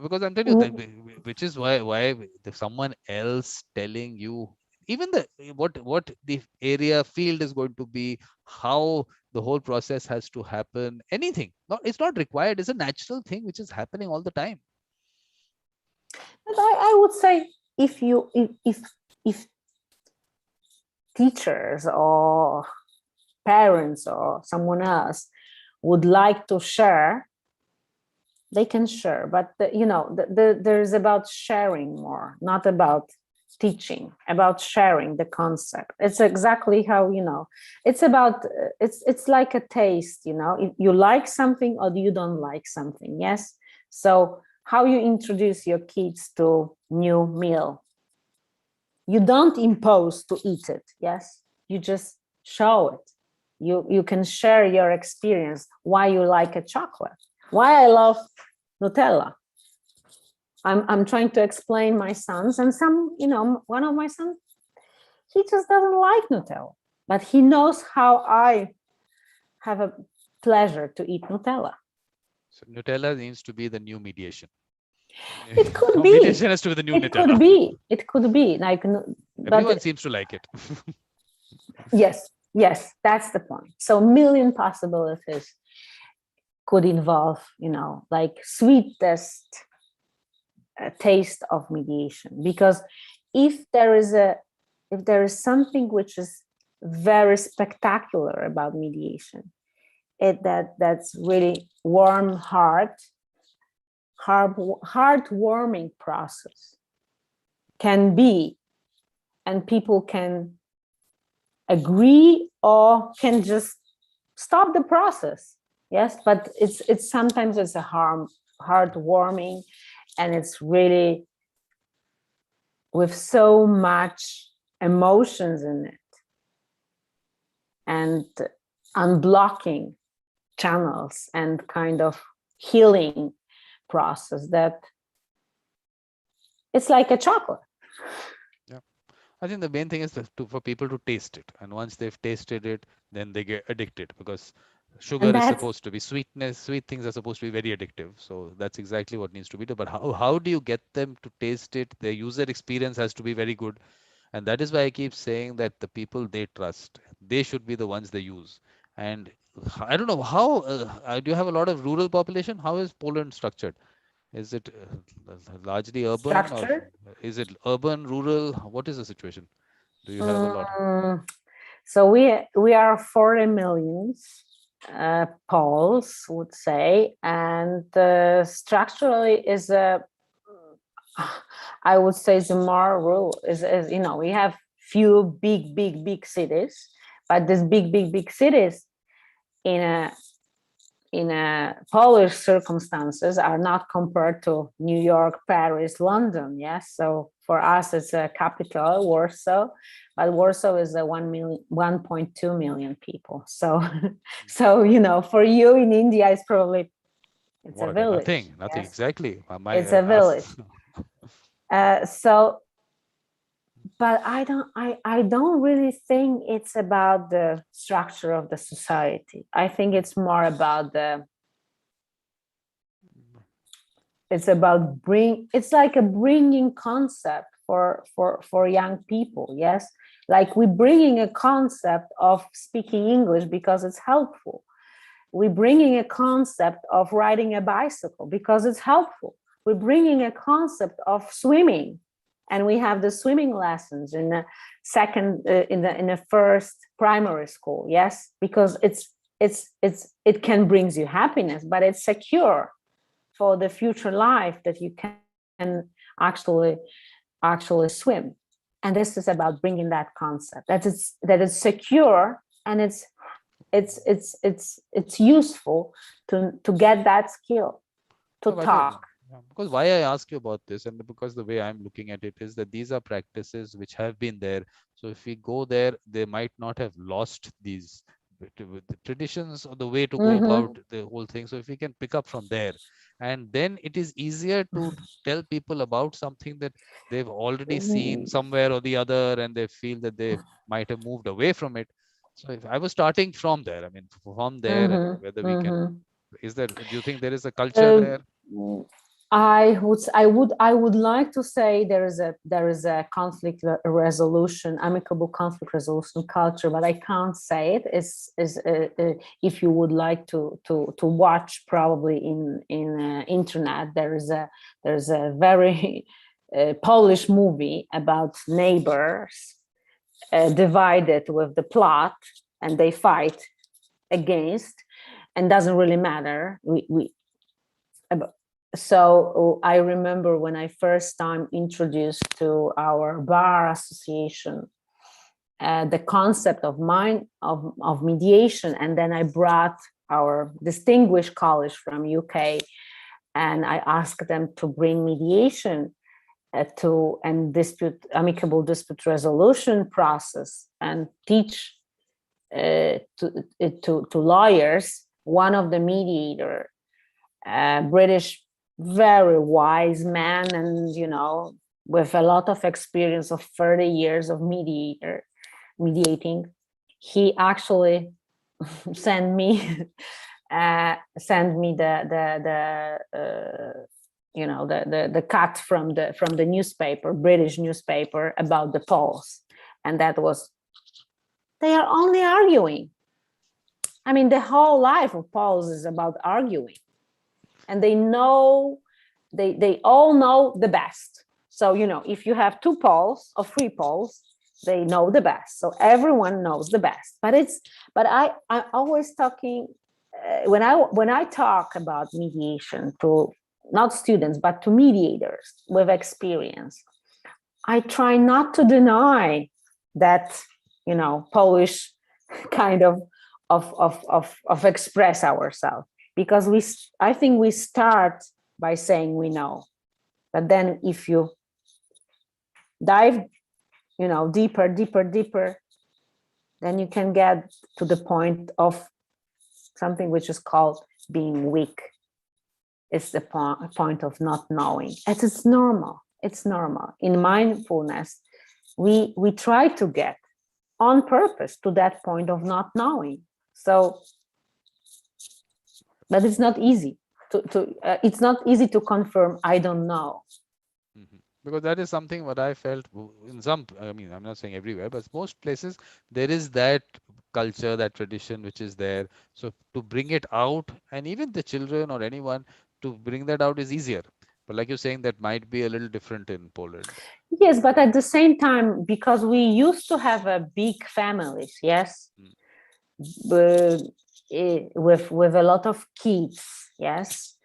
because I'm telling you, which is why someone else telling you, even what the area field is going to be, how the whole process has to happen, anything. It's not required. It's a natural thing which is happening all the time. I would say if teachers or parents or someone else would like to share, they can share. But there is about sharing more, not about teaching, about sharing the concept. It's exactly how, you know, it's about, it's like a taste, you know, if you like something or you don't like something, yes? So how you introduce your kids to new meal. You don't impose to eat it, yes? You just show it. You can share your experience, why you like a chocolate, why I love Nutella. I'm trying to explain my sons, and some, you know, one of my sons, he just doesn't like Nutella, but he knows how I have a pleasure to eat Nutella. So Nutella needs to be the new mediation. It could be. Mediation has to be the new It Nutella. could be. It could be. Like, Everyone seems to like it. Yes, yes, that's the point. So a million possibilities could involve, you know, like sweetest taste of mediation. Because if there is something which is very spectacular about mediation, that's really heartwarming process can be, and people can agree or can just stop the process. Yes, but it's sometimes it's a heartwarming, and it's really with so much emotions in it, and unblocking channels and kind of healing process, that it's like a chocolate. Yeah, I think the main thing is for people to taste it, and once they've tasted it, then they get addicted, because sugar is supposed to be sweet things are supposed to be very addictive. So that's exactly what needs to be done. But how do you get them to taste it? Their user experience has to be very good. And that is why I keep saying that the people they trust, they should be the ones they use. And I don't know how, do you have a lot of rural population? How is Poland structured? Is it largely urban, or is it urban, rural? What is the situation? Do you have a lot? So we are 40 million Poles, would say, and structurally is I would say the more rural is, you know, we have few big cities, but these big cities in a Polish circumstances are not compared to New York, Paris, London. Yes, so for us it's a capital, Warsaw, but Warsaw is a 1.2 million people. So so, you know, for you in India it's probably it's a village. Nothing, yes? Exactly. It's a village. So, but I don't really think it's about the structure of the society. I think it's more about it's like a bringing concept for young people. Yes, like we're bringing a concept of speaking English because it's helpful. We're bringing a concept of riding a bicycle because it's helpful. We're bringing a concept of swimming, and we have the swimming lessons in the in the first primary school. Yes, because it can brings you happiness, but it's secure for the future life that you can actually swim. And this is about bringing that concept that it's secure, and it's useful to get that skill to talk. Because why I ask you about this, and because the way I'm looking at it is that these are practices which have been there. So if we go there, they might not have lost these the traditions or the way to go about the whole thing. So if we can pick up from there, and then it is easier to tell people about something that they've already seen somewhere or the other, and they feel that they might have moved away from it. So if I was starting from there, I mean, from there, and whether we can, do you think there is a culture there? I would like to say there is a conflict resolution, amicable conflict resolution culture, but I can't say it. If you would like to watch, probably in internet, there's a very Polish movie about neighbors divided with the plot, and they fight against, and doesn't really matter. so I remember when I first time introduced to our bar association the concept of mediation, and then I brought our distinguished college from UK, and I asked them to bring mediation and amicable dispute resolution process, and teach to lawyers. One of the mediator, British, very wise man, and with a lot of experience of 30 years of mediating, he actually sent me the cut from the newspaper, British newspaper, about the Poles, and that was, they are only arguing. I mean, the whole life of Poles is about arguing, and they all know the best. So if you have 2 Poles or 3 Poles, they know the best. So everyone knows the best. But I always talking when I talk about mediation to not students, but to mediators with experience, I try not to deny that, Polish kind of express ourselves, because I think we start by saying we know, but then if you dive, deeper, then you can get to the point of something which is called being weak. It's the point of not knowing. And it's normal. It's normal. In mindfulness, we try to get on purpose to that point of not knowing. So, but it's not easy it's not easy to confirm I don't know. Because that is something what I felt in some, I mean, I'm not saying everywhere, but most places there is that culture, that tradition which is there. So to bring it out, and even the children or anyone, to bring that out is easier. But like you're saying, that might be a little different in Poland. Yes, but at the same time, because we used to have a big families, yes, with a lot of kids, yes,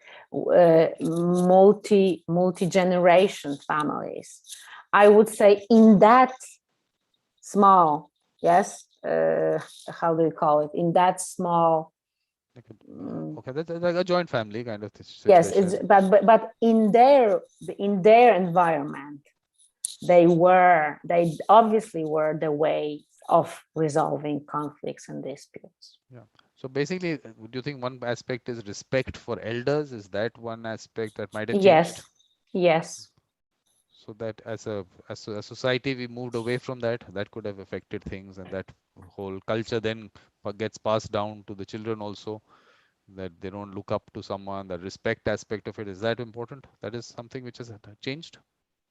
multi-generation families. I would say in that small, yes, how do you call it? In that small. Okay, that's like a joint family kind of situation. Yes, it's, but in their environment, they obviously were the way of resolving conflicts and disputes. Yeah. So basically, do you think one aspect is respect for elders? Is that one aspect that might have changed? Yes. So that as a society, we moved away from that. That could have affected things, and that whole culture then gets passed down to the children also, that they don't look up to someone. The respect aspect of it, is that important? That is something which has changed.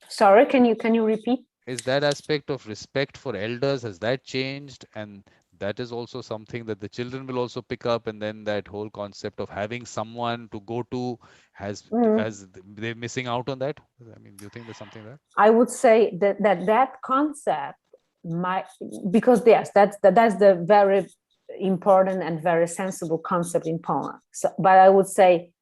Sorry, can you repeat? Is that aspect of respect for elders, has that changed? And that is also something that the children will also pick up, and then that whole concept of having someone to go to as they're missing out on that. I mean, do you think there's something there? I would say that concept might, because yes, that's the very important and very sensible concept in Poland. So, but I would say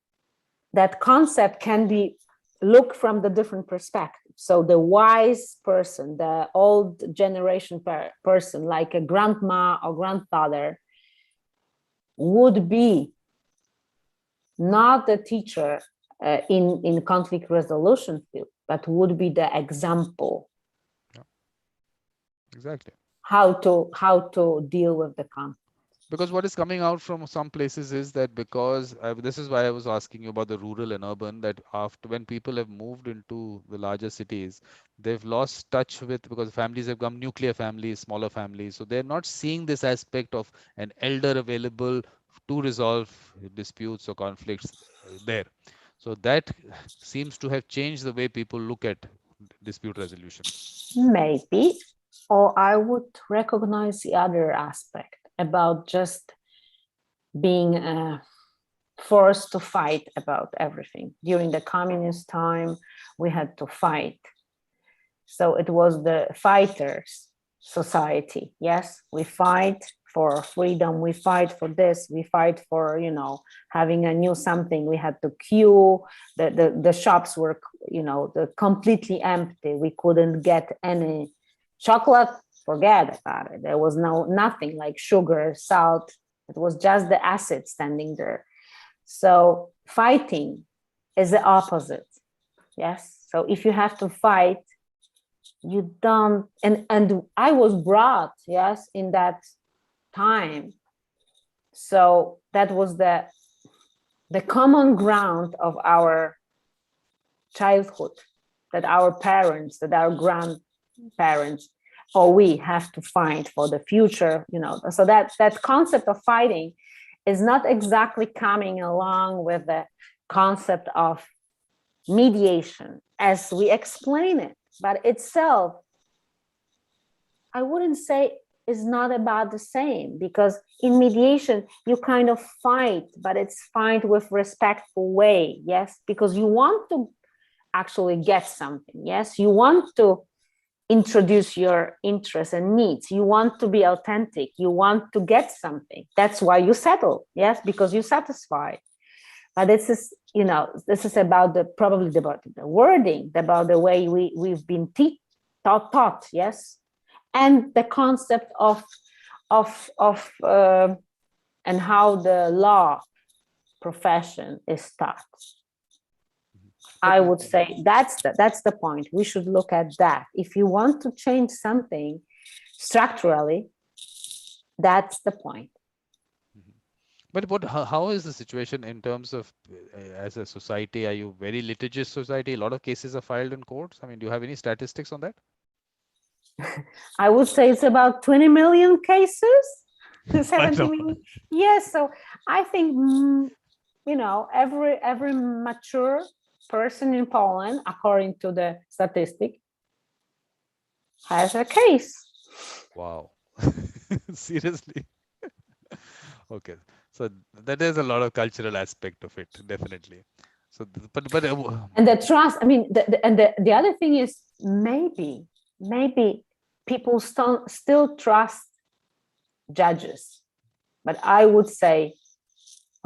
that concept can be looked from the different perspective. So the wise person, the old generation person, like a grandma or grandfather, would be not a teacher in conflict resolution field, but would be the example. Yeah. Exactly. How to deal with the conflict. Because what is coming out from some places is that, because this is why I was asking you about the rural and urban, that after when people have moved into the larger cities, they've lost touch with, because families have become nuclear families, smaller families. So they're not seeing this aspect of an elder available to resolve disputes or conflicts there. So that seems to have changed the way people look at dispute resolution. Maybe, or I would recognize the other aspect about just being forced to fight about everything. During the communist time, we had to fight. So it was the fighters' society. Yes, we fight for freedom, we fight for this, we fight for, you know, having a new something. We had to queue, the shops were, you know, completely empty. We couldn't get any chocolate, forget about it. There was nothing like sugar, salt. It was just the acid standing there. So fighting is the opposite. Yes. So if you have to fight, you don't, and I was brought, yes, in that time. So that was the common ground of our childhood, that our parents, that our grandparents, or we have to fight for the future, you know. So that concept of fighting is not exactly coming along with the concept of mediation as we explain it, but itself, I wouldn't say is not about the same, because in mediation you kind of fight, but it's fight with respectful way, yes, because you want to actually get something, yes, you want to introduce your interests and needs, you want to be authentic, you want to get something, that's why you settle, yes, because you're satisfied. But this is, you know, this is about probably about the wording, about the way we've been taught, yes, and the concept of and how the law profession is taught. I would say that's the point. We should look at that. If you want to change something structurally, that's the point. But how is the situation in terms of as a society? Are you very litigious society? A lot of cases are filed in courts. I mean, do you have any statistics on that? I would say it's about 20 million cases, 70 million. Yes, so I think, you know, every mature person in Poland, according to the statistic, has a case. Wow. Seriously. Okay. So that is a lot of cultural aspect of it, definitely. So, but and the trust, I mean, the other thing is maybe people still trust judges, but I would say,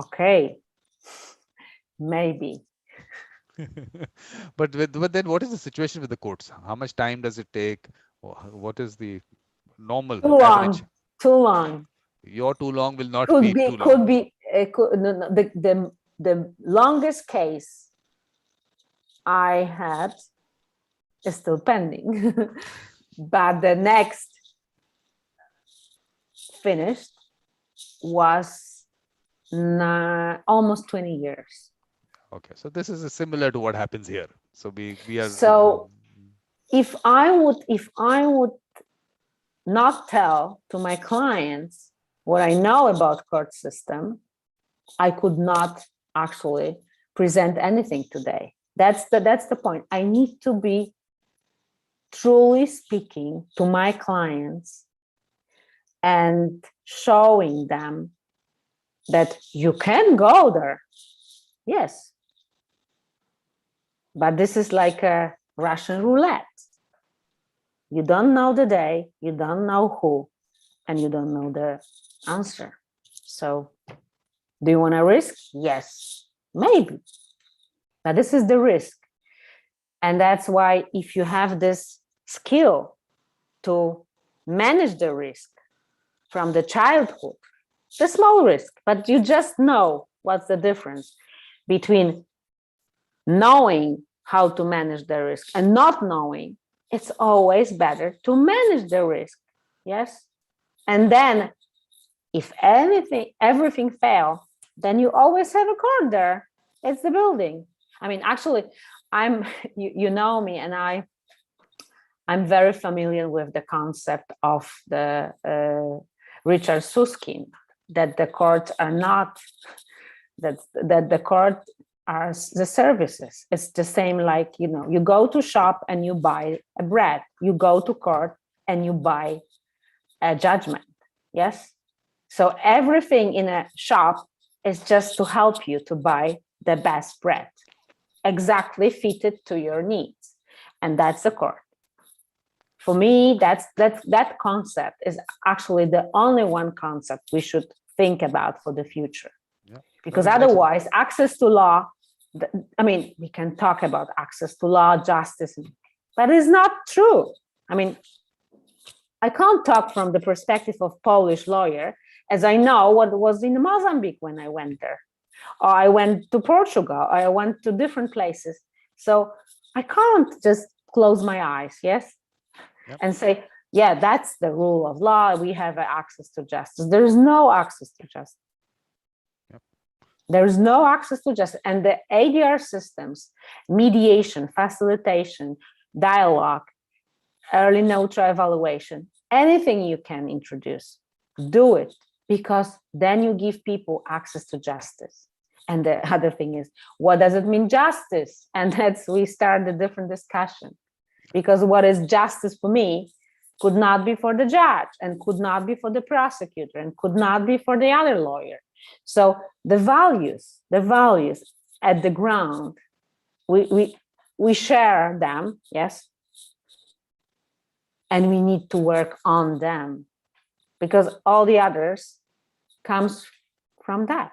okay, maybe. but then what is the situation with the courts? How much time does it take? What is the normal average? Too long. Your too long will not be too long. Could be no, the longest case I had is still pending, but the next finished was almost 20 years. Okay, so this is similar to what happens here. So we are. So if I would not tell to my clients what I know about court system, I could not actually present anything today. That's the point. I need to be truly speaking to my clients and showing them that you can go there. Yes. But this is like a Russian roulette. You don't know the day, you don't know who, and you don't know the answer. So do you want to risk? Yes, maybe. But this is the risk. And that's why if you have this skill to manage the risk from the childhood, the small risk, but you just know what's the difference between knowing how to manage the risk and not knowing. It's always better to manage the risk. Yes. And then if everything fails, then you always have a court there. It's the building. I mean, actually, you know me, and I'm very familiar with the concept of the Richard Susskind, that the courts are not, that the court are the services. It's the same like, you know, you go to shop and you buy a bread, you go to court and you buy a judgment. Yes. So everything in a shop is just to help you to buy the best bread, exactly fitted to your needs. And that's the court. For me, that concept is actually the only one concept we should think about for the future. Yeah. Because otherwise, access to law, I mean, we can talk about access to law, justice, but it's not true. I mean, I can't talk from the perspective of Polish lawyer, as I know what was in Mozambique when I went there, or I went to Portugal, or I went to different places. So I can't just close my eyes, yes, Yep. and say, yeah, that's the rule of law. We have access to justice. There is no access to justice. Yep. There is no access to justice. And the ADR systems, mediation, facilitation, dialogue, early neutral evaluation, anything you can introduce, do it, because then you give people access to justice. And the other thing is, what does it mean, justice? And we start a different discussion, because what is justice for me could not be for the judge, and could not be for the prosecutor, and could not be for the other lawyer. So the values at the ground, we share them, yes, and we need to work on them, because all the others comes from that.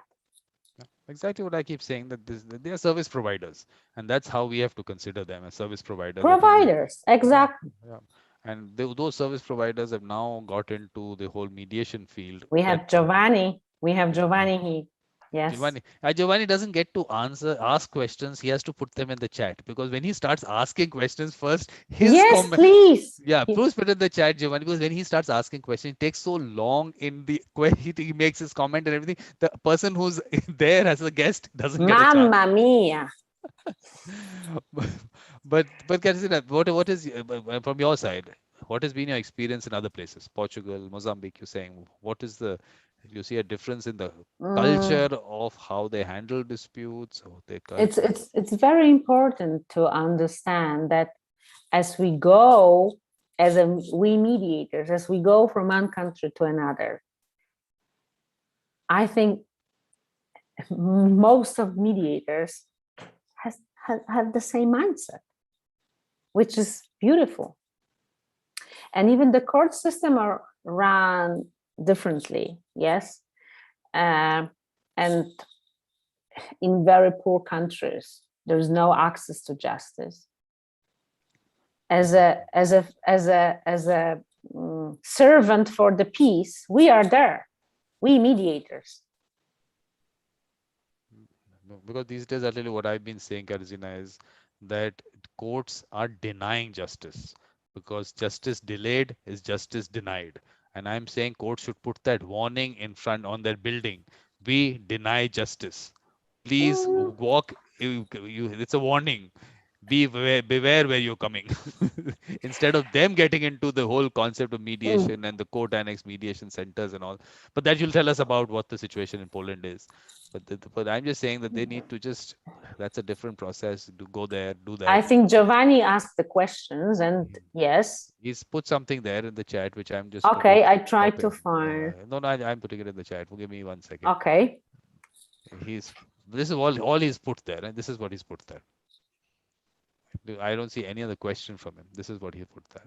Exactly what I keep saying, that they are service providers, and that's how we have to consider them as service providers. Providers, exactly. Yeah. And those service providers have now got into the whole mediation field. We have Giovanni. We have Giovanni here. Yes. Giovanni doesn't get to ask questions. He has to put them in the chat, because when he starts asking questions first, his comment. Please. Yeah, please put in the chat, Giovanni, because when he starts asking questions, it takes so long in the he makes his comment and everything. The person who's there as a guest doesn't get a chance. Mamma mia. But Katarzyna, what is from your side? What has been your experience in other places? Portugal, Mozambique, you're saying. What is you see a difference in the culture of how they handle disputes? Or It's very important to understand that as we go, we mediators, as we go from one country to another, I think most of mediators have the same mindset, which is beautiful. And even the court system are run differently, yes. And in very poor countries, there's no access to justice. As a servant for the peace, we are there. We mediators. Because these days, actually, what I've been saying, Katarzyna, is that courts are denying justice, because justice delayed is justice denied. And I'm saying courts should put that warning in front on their building. We deny justice. Please walk. It's a warning. Beware where you're coming. Instead of them getting into the whole concept of mediation and the court annex mediation centers and all. But that you'll tell us about what the situation in Poland is. But I'm just saying that they need to that's a different process, to go there, do that. I think Giovanni asked the questions, and yes. He's put something there in the chat, which I'm just... Okay, I tried to find... No, I'm putting it in the chat. Give me 1 second. Okay. This is all he's put there, and this is what he's put there. I don't see any other question from him. This is what he put there.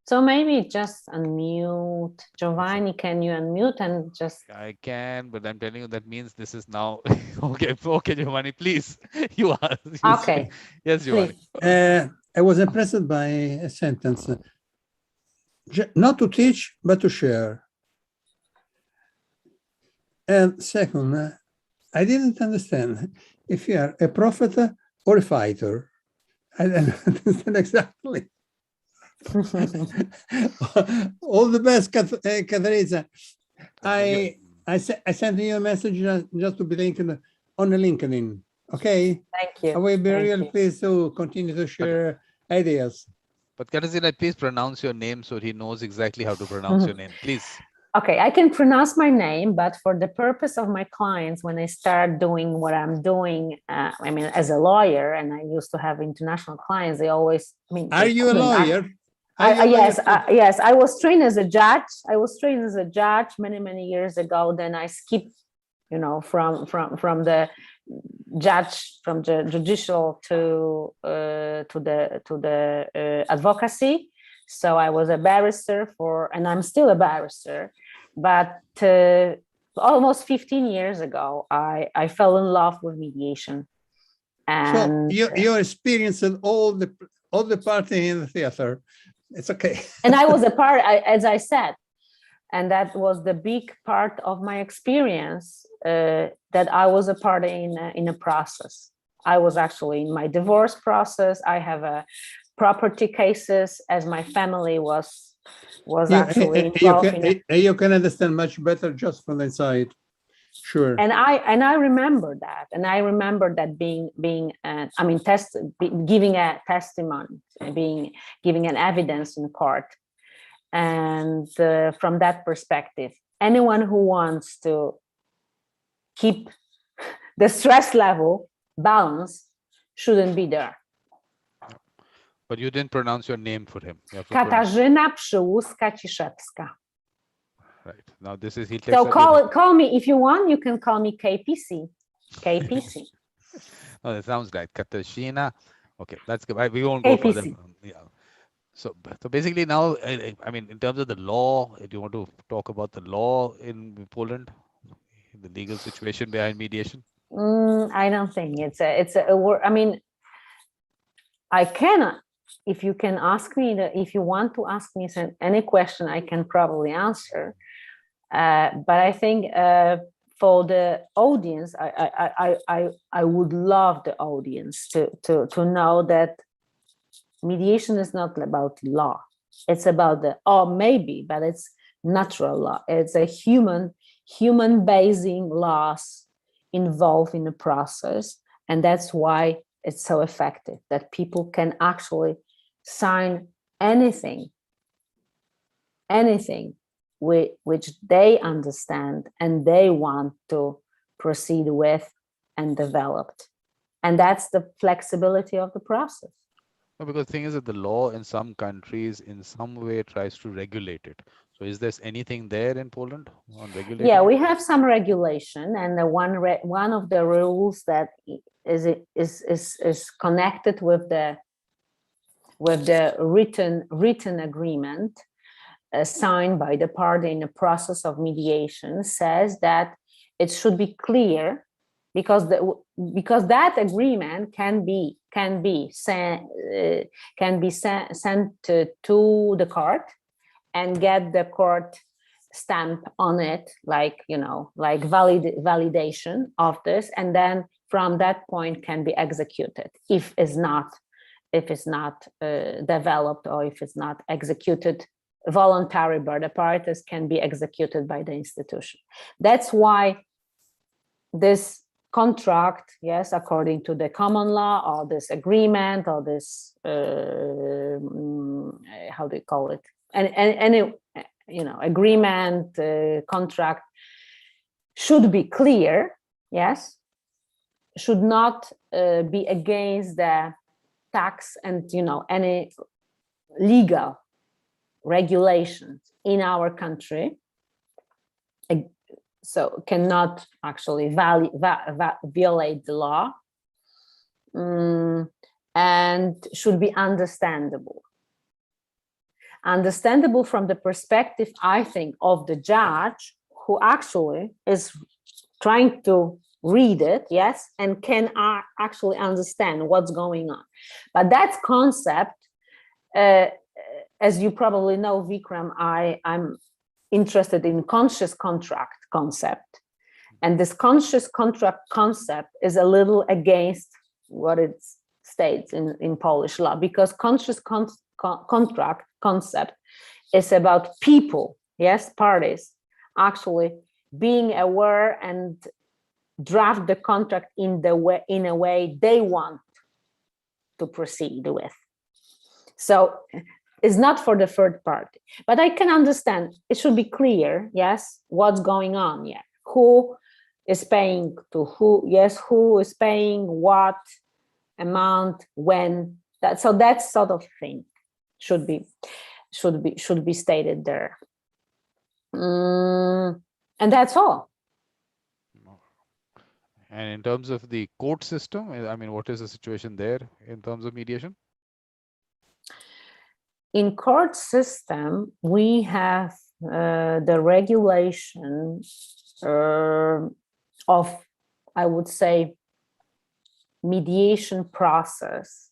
So maybe just unmute. Giovanni, can you unmute and just... I can, but I'm telling you, that means this is now... Okay, Giovanni, please. You are. Okay. Yes, Giovanni. I was impressed by a sentence. Not to teach, but to share. And second, I didn't understand if you are a prophet or a fighter. I didn't understand exactly. All the best, Katarzyna. I sent you a message just to be linked on the LinkedIn. Okay. Thank you. I will be really pleased to continue to share ideas. But Katarzyna, please pronounce your name so he knows exactly how to pronounce your name, please. Okay, I can pronounce my name, but for the purpose of my clients, when I start doing what I'm doing, I mean, as a lawyer, and I used to have international clients, they always... Are you a lawyer? Yes, I was trained as a judge. I was trained as a judge many years ago. Then I skipped, from the judge, from the judicial to the advocacy. So I was a barrister and I'm still a barrister, but almost 15 years ago, I fell in love with mediation. And so you experienced all the party in the theater. It's okay. And I was a part, as I said, and that was the big part of my experience, that I was a part in a process. I was actually in my divorce process. I have a property cases, as my family was actually involved. You can understand much better just from the inside. Sure. And I remember that, and I remember that giving a testimony, giving an evidence in court, and from that perspective, anyone who wants to keep the stress level balanced shouldn't be there. But you didn't pronounce your name for him. Katarzyna Przyłuska. Right. Now this is so call me if you want. You can call me KPC. KPC. No, that sounds right. Katarzyna. Okay, that's good. We won't go further. Yeah. So basically now, I mean, in terms of the law, do you want to talk about the law in Poland, the legal situation behind mediation? I don't think it's a word. I mean, I cannot. If you can ask me, if you want to ask me any question, I can probably answer. But I think for the audience, I would love the audience to know that mediation is not about law. It's about but it's natural law. It's a human basing laws involved in the process, and that's why it's so effective, that people can actually sign anything which they understand and they want to proceed with and develop. And that's the flexibility of the process. No, because the thing is that the law in some countries in some way tries to regulate it. So is there anything there in Poland on regulation? Yeah, we have some regulation, and one of the rules that is connected with the written agreement signed by the party in the process of mediation says that it should be clear, because that agreement can be sent to the court and get the court stamp on it, like validation of this, and then from that point can be executed if it's not developed, or if it's not executed voluntary by the parties, can be executed by the institution. That's why this contract, yes, according to the common law, or this agreement, or this how do you call it, any agreement, contract, should be clear, yes, should not be against the tax and any legal regulations in our country, so cannot actually violate the law, and should be understandable from the perspective, I think, of the judge, who actually is trying to read it, yes, and can actually understand what's going on. But that concept, as you probably know, Vikram, I'm interested in conscious contract concept. And this conscious contract concept is a little against what it states in Polish law, because conscious contract concept is about people, yes, parties, actually being aware and draft the contract in a way they want to proceed with. So it's not for the third party, but I can understand it should be clear, yes, what's going on, yeah, who is paying to who, yes, who is paying what amount, when, that sort of thing should be stated there. And that's all. And in terms of the court system, I mean, what is the situation there in terms of mediation? In court system, we have the regulation of, I would say, mediation process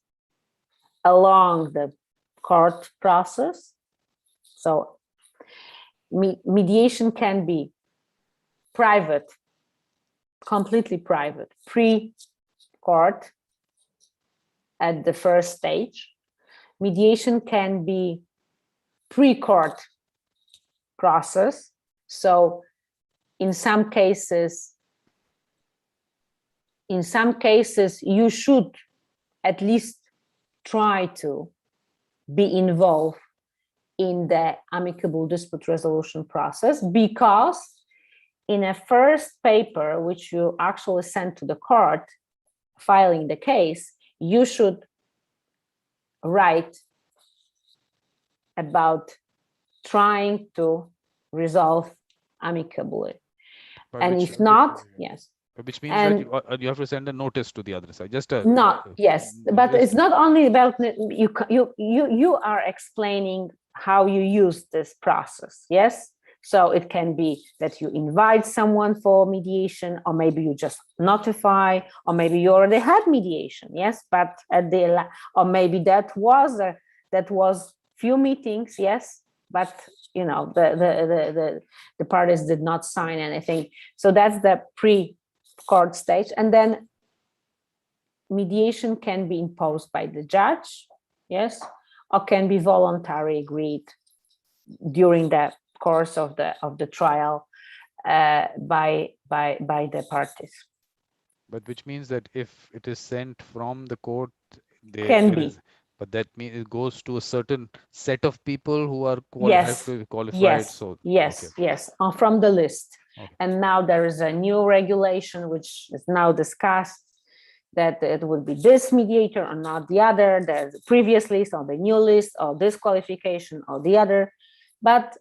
along the court process. So mediation can be private, completely private, pre-court at the first stage. Mediation can be pre-court process. So in some cases, you should at least try to be involved in the amicable dispute resolution process, because in a first paper, which you actually send to the court, filing the case, you should write about trying to resolve amicably. And if not, yes. Which means that you have to send a notice to the other side. Just a yes, but it's not only about you are explaining how you use this process. Yes, so it can be that you invite someone for mediation, or maybe you just notify, or maybe you already had mediation. Yes, but at the or maybe that was few meetings. Yes, but you know the parties did not sign anything. So that's the pre-court stage, and then mediation can be imposed by the judge, yes, or can be voluntarily agreed during the course of the trial by the parties. But which means that if it is sent from the court, but that means it goes to a certain set of people who are qualified. Yes, so yes, okay. Yes, from the list. Okay. And now there is a new regulation which is now discussed, that it would be this mediator or not the other, the previous list or the new list, or this qualification or the other. But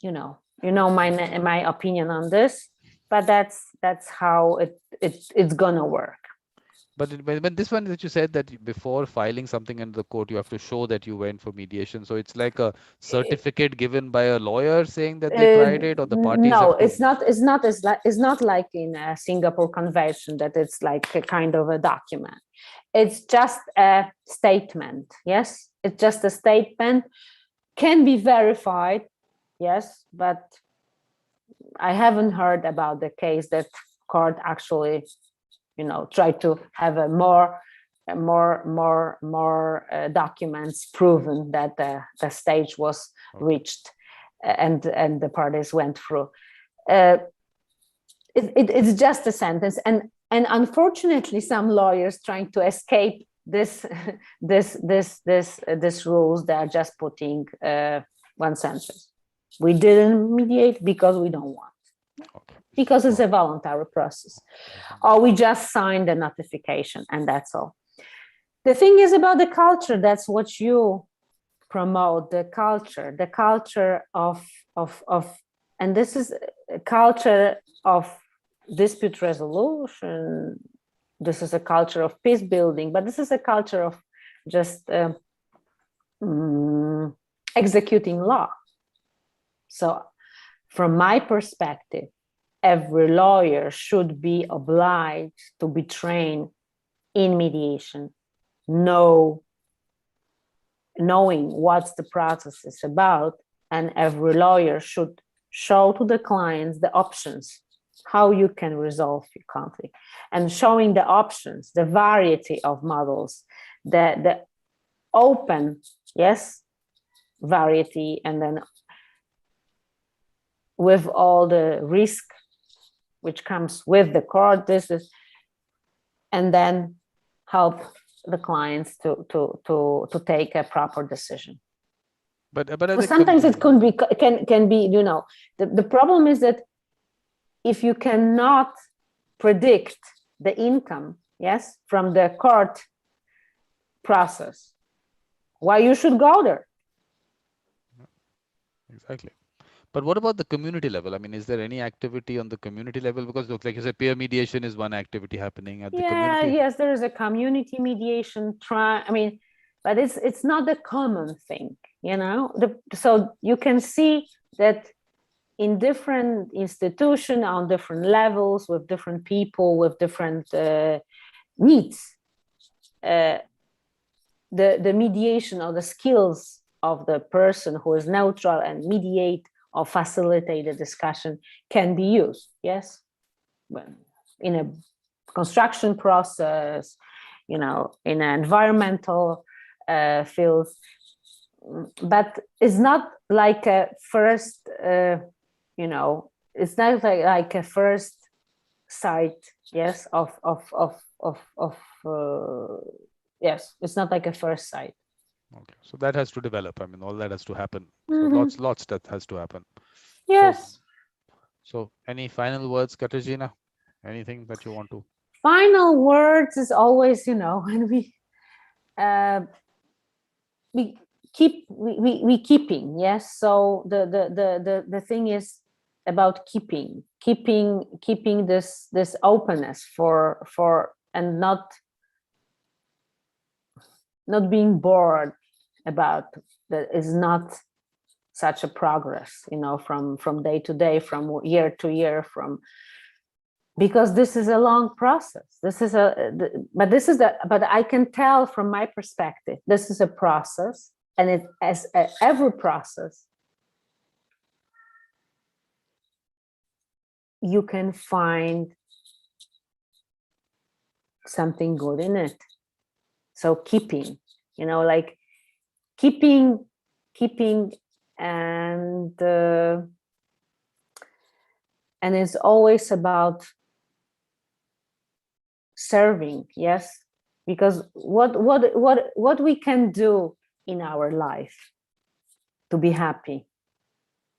you know my opinion on this. But that's how it's gonna work. But when this one that you said that before filing something in the court, you have to show that you went for mediation. So it's like a certificate given by a lawyer saying that they tried it, or the parties. No, it's not like in a Singapore Convention that it's like a kind of a document. It's just a statement. Yes, it's just a statement, can be verified. Yes, but I haven't heard about the case that court actually try to have a more documents proven that the stage was reached and the parties went through. It's just a sentence, and unfortunately some lawyers trying to escape this rules, they are just putting one sentence: we didn't mediate because we don't want. Okay. Because it's a voluntary process, or we just signed a notification, and that's all. The thing is about the culture, that's what you promote, the culture of and this is a culture of dispute resolution. This is a culture of peace building, but this is a culture of just executing law. So from my perspective, every lawyer should be obliged to be trained in mediation, knowing what the process is about, and every lawyer should show to the clients the options, how you can resolve your conflict, and showing the options, the variety of models, the open, yes, variety, and then with all the risk which comes with the court, and then help the clients to take a proper decision. But sometimes it can be, the problem is that if you cannot predict the income, yes, from the court process, why you should go there? Exactly. But what about the community level? I mean, is there any activity on the community level? Because look, like you said, peer mediation is one activity happening at the community. Yes, there is a community mediation but it's not the common thing, you know. So you can see that in different institutions, on different levels, with different people, with different needs, the mediation or the skills of the person who is neutral and mediate or facilitate the discussion can be used. Yes, in a construction process, you know, in an environmental field, but it's not like a first, you know, it's not like a first sight, yes, yes, it's not like a first sight. Okay, so that has to develop. I mean, all that has to happen. So lots that has to happen. Yes. So any final words, Katarzyna? Anything that you want to? Final words is always, you know, when we keeping, yes. So the thing is about keeping this openness for and not being bored about that is not such a progress, you know, from day to day, from year to year, because this is a long process. But I can tell from my perspective, this is a process, and it, as every process, you can find something good in it. So keeping, you know, like keeping, and it's always about serving, yes, because what we can do in our life to be happy,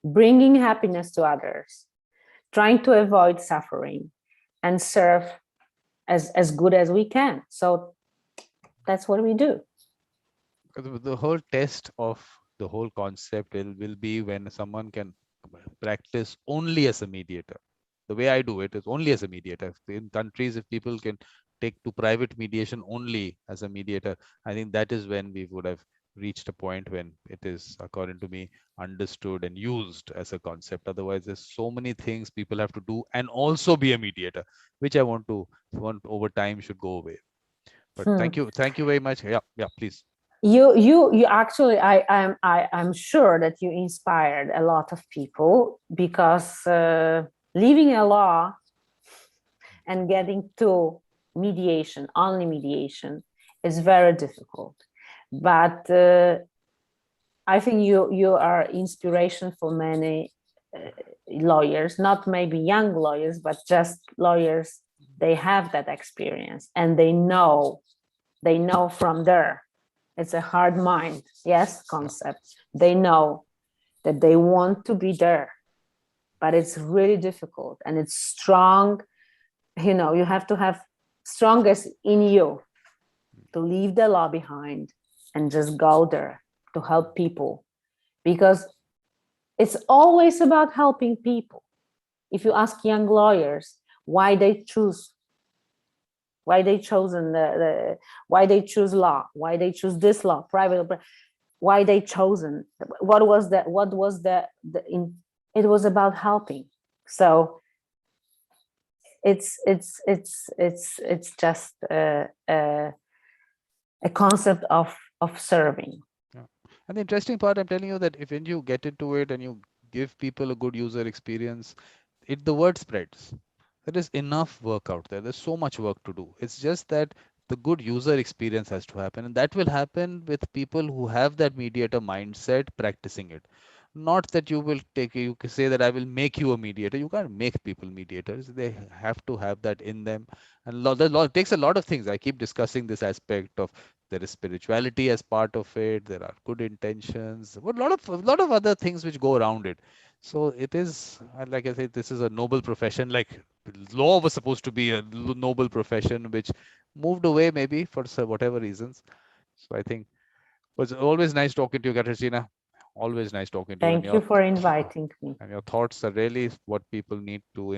bringing happiness to others, trying to avoid suffering, and serve as good as we can. So that's what we do. The whole test of the whole concept will be when someone can practice only as a mediator. The way I do it is only as a mediator. In countries, if people can take to private mediation only as a mediator, I think that is when we would have reached a point when it is, according to me, understood and used as a concept. Otherwise, there's so many things people have to do and also be a mediator, which I want over time should go away. But thank you very much. Yeah, please. You actually, I'm sure that you inspired a lot of people, because leaving a law and getting to mediation, only mediation, is very difficult. But I think you are inspiration for many lawyers, not maybe young lawyers, but just lawyers. They have that experience, and they know from there. It's a hard mind, yes, concept. They know that they want to be there, but it's really difficult, and it's strong. You know, you have to have strongest in you to leave the law behind and just go there to help people, because it's always about helping people. If you ask young lawyers why they choose why they choose law, why they choose this law, private, why they chosen, it was about helping. So it's just a concept of serving. Yeah. And the interesting part, I'm telling you, that if when you get into it and you give people a good user experience, the word spreads. There is enough work out there. There's so much work to do. It's just that the good user experience has to happen, and that will happen with people who have that mediator mindset practicing it. Not that you can say that I will make you a mediator. You can't make people mediators. They have to have that in them. And it takes a lot of things. I keep discussing this aspect of there is spirituality as part of it. There are good intentions, but a lot of other things which go around it. So it is, like I said, this is a noble profession. Like law was supposed to be a noble profession, which moved away maybe for whatever reasons. So I think it was always nice talking to you, Katarzyna. Always nice talking to you. Thank you for inviting me. And your thoughts are really what people need to